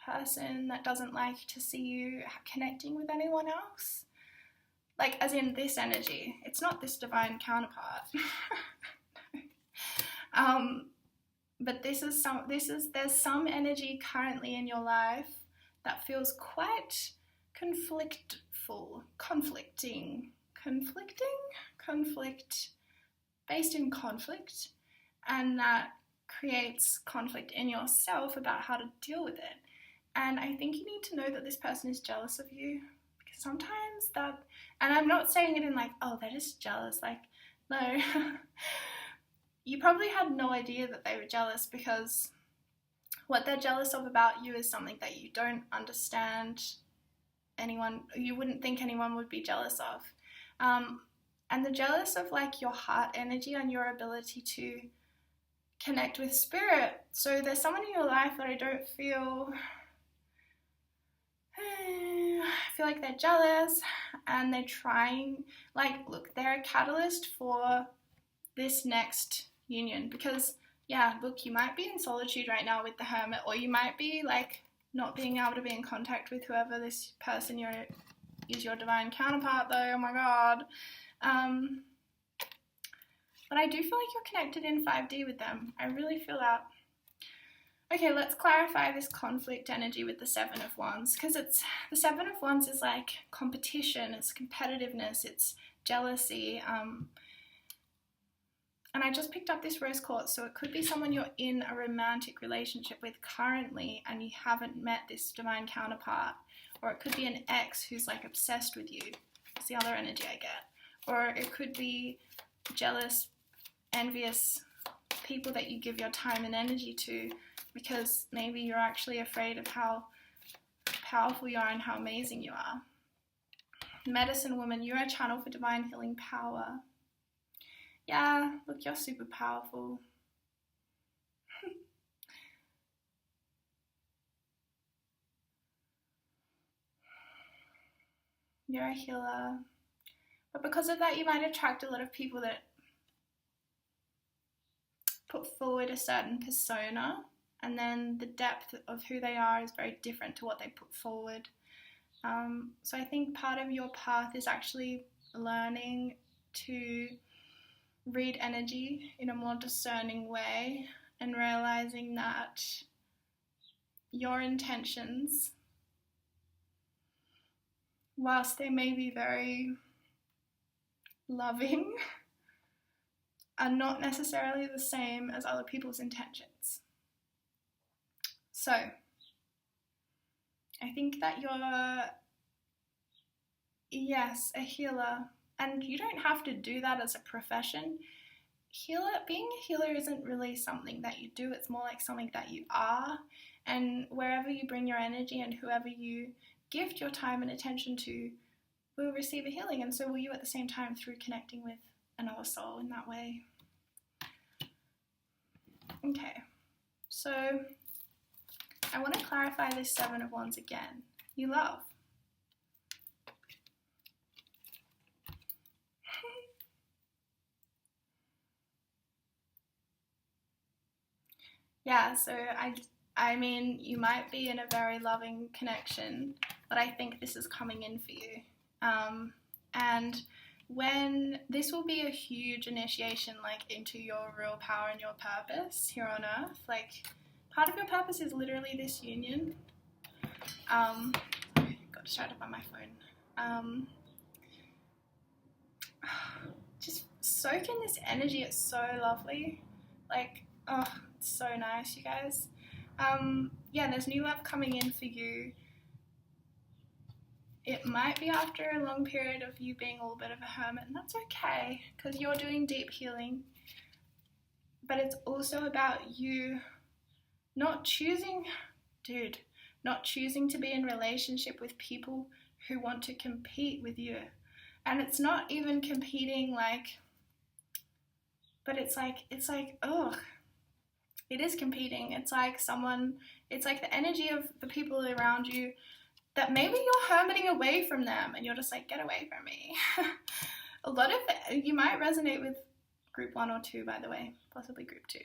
person that doesn't like to see you connecting with anyone else. Like, as in this energy. It's not this divine counterpart. But there's some energy currently in your life that feels quite conflicting. Conflict. based in conflict, and that creates conflict in yourself about how to deal with it. And I think you need to know that this person is jealous of you, because sometimes that, and I'm not saying it in like, oh, they're just jealous, like, no. You probably had no idea that they were jealous, because what they're jealous of about you is something that you don't understand you wouldn't think anyone would be jealous of. And they're jealous of like your heart energy and your ability to connect with spirit. So there's someone in your life that I don't feel like they're jealous, and they're trying, like, look, they're a catalyst for this next union, because yeah, look, you might be in solitude right now with the Hermit, or you might be like not being able to be in contact with whoever this person is your divine counterpart though, oh my god. But I do feel like you're connected in 5D with them. I really feel that. Okay, let's clarify this conflict energy with the Seven of Wands, because the Seven of Wands is like competition, it's competitiveness, it's jealousy. And I just picked up this rose quartz, so it could be someone you're in a romantic relationship with currently and you haven't met this divine counterpart. Or it could be an ex who's like obsessed with you. That's the other energy I get. Or it could be jealous, envious people that you give your time and energy to, because maybe you're actually afraid of how powerful you are and how amazing you are. Medicine woman, you're a channel for divine healing power. Yeah, look, you're super powerful. You're a healer. But because of that, you might attract a lot of people that put forward a certain persona, and then the depth of who they are is very different to what they put forward. So I think part of your path is actually learning to read energy in a more discerning way, and realizing that your intentions, whilst they may be very loving, are not necessarily the same as other people's intentions. So I think that you're, yes, a healer. And you don't have to do that as a profession. Being a healer isn't really something that you do, it's more like something that you are. And wherever you bring your energy and whoever you gift your time and attention to will receive a healing, and so will you at the same time, through connecting with another soul in that way. Okay, so I want to clarify this Seven of Wands again. You love. Yeah, so I mean, you might be in a very loving connection, but I think this is coming in for you. And when this will be a huge initiation, like, into your real power and your purpose here on earth. Like, part of your purpose is literally this union. Got distracted by my phone. Just soak in this energy, it's so lovely. Like, oh, it's so nice, you guys. Yeah, there's new love coming in for you. It might be after a long period of you being a little bit of a hermit, and that's okay, because you're doing deep healing. But it's also about you not choosing to be in relationship with people who want to compete with you. And it's not even competing but it's like, ugh. It is competing. It's like the energy of the people around you that maybe you're hermiting away from them, and you're just like, get away from me. A lot of it, you might resonate with group 1 or 2, by the way, possibly group 2.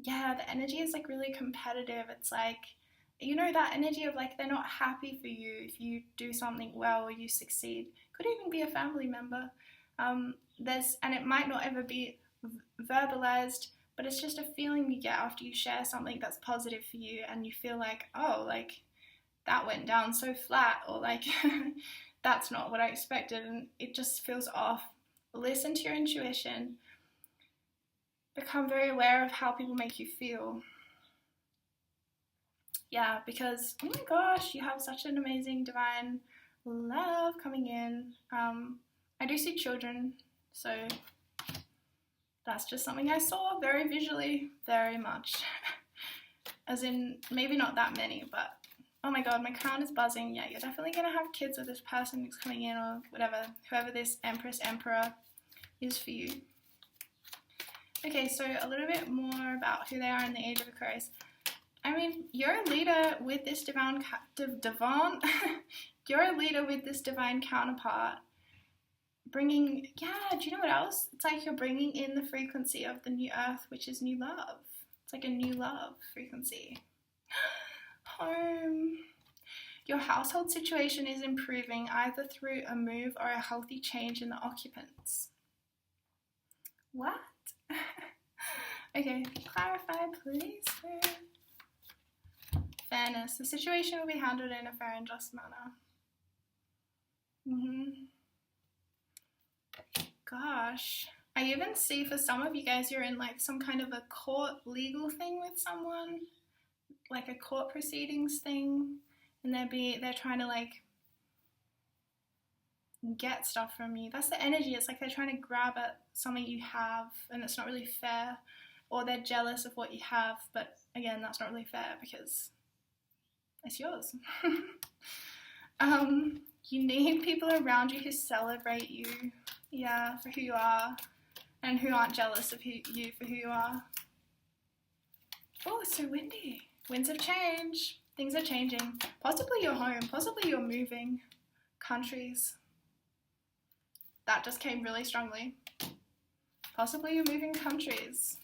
Yeah, the energy is like really competitive. It's like, you know, that energy of like, they're not happy for you if you do something well or you succeed. Could even be a family member. And it might not ever be verbalized, but it's just a feeling you get after you share something that's positive for you, and you feel like, oh, like, that went down so flat, or like, that's not what I expected, and it just feels off. listen to your intuition, become very aware of how people make you feel. Yeah, because, oh my gosh, you have such an amazing divine love coming in. I do see children, so that's just something I saw very visually, very much. As in, maybe not that many, but oh my god, my crown is buzzing. Yeah, you're definitely going to have kids with this person who's coming in, or whatever, whoever this Empress, Emperor is for you. Okay, so a little bit more about who they are in the age of Aquarius. I mean, you're a leader with this you're a leader with this divine counterpart. Bringing, yeah, do you know what else? It's like you're bringing in the frequency of the new earth, which is new love. It's like a new love frequency. Home. Your household situation is improving either through a move or a healthy change in the occupants. What? Okay, clarify, please. Fairness. The situation will be handled in a fair and just manner. Gosh. I even see for some of you guys, you're in like some kind of a court legal thing with someone, like a court proceedings thing, and they're trying to like get stuff from you. That's the energy. It's like they're trying to grab at something you have, and it's not really fair, or they're jealous of what you have, but again, that's not really fair because it's yours. You need people around you who celebrate you, yeah, for who you are, and who aren't jealous of you for who you are. Oh, it's so windy. Winds of change. Things are changing. Possibly you're home. Possibly you're moving countries. That just came really strongly. Possibly you're moving countries.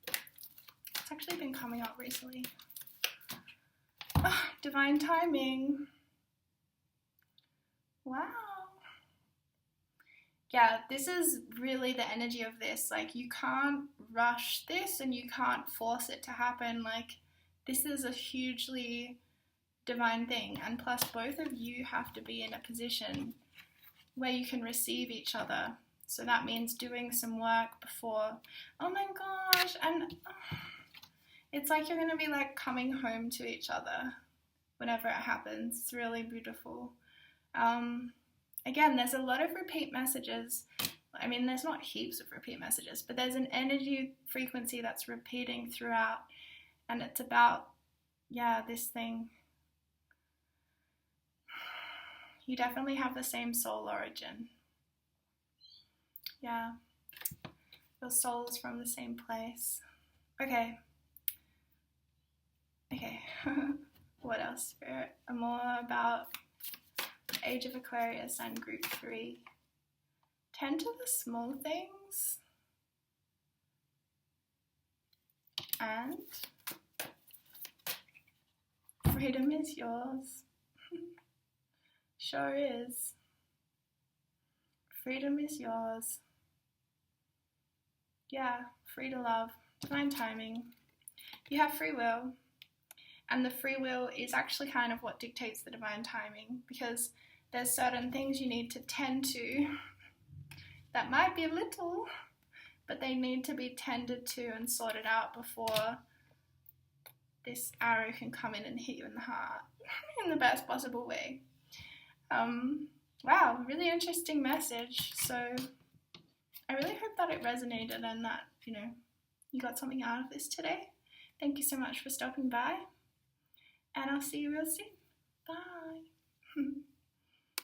It's actually been coming up recently. Oh, divine timing. Wow. Yeah, this is really the energy of this. Like, you can't rush this and you can't force it to happen. Like, this is a hugely divine thing. And plus, both of you have to be in a position where you can receive each other. So that means doing some work before. Oh my gosh. And it's like you're going to be like coming home to each other whenever it happens. It's really beautiful. Again, there's a lot of repeat messages. I mean, there's not heaps of repeat messages, but there's an energy frequency that's repeating throughout, and it's about, yeah, this thing. You definitely have the same soul origin. Yeah, your soul is from the same place. Okay. What else, Spirit? More about Age of Aquarius and Group 3. Tend to the small things. And freedom is yours. Sure is. Freedom is yours. Yeah, free to love. Divine timing. You have free will. And the free will is actually kind of what dictates the divine timing, because there's certain things you need to tend to that might be little, but they need to be tended to and sorted out before this arrow can come in and hit you in the heart in the best possible way. Wow, really interesting message. So I really hope that it resonated and that, you got something out of this today. Thank you so much for stopping by, and I'll see you real soon. Bye.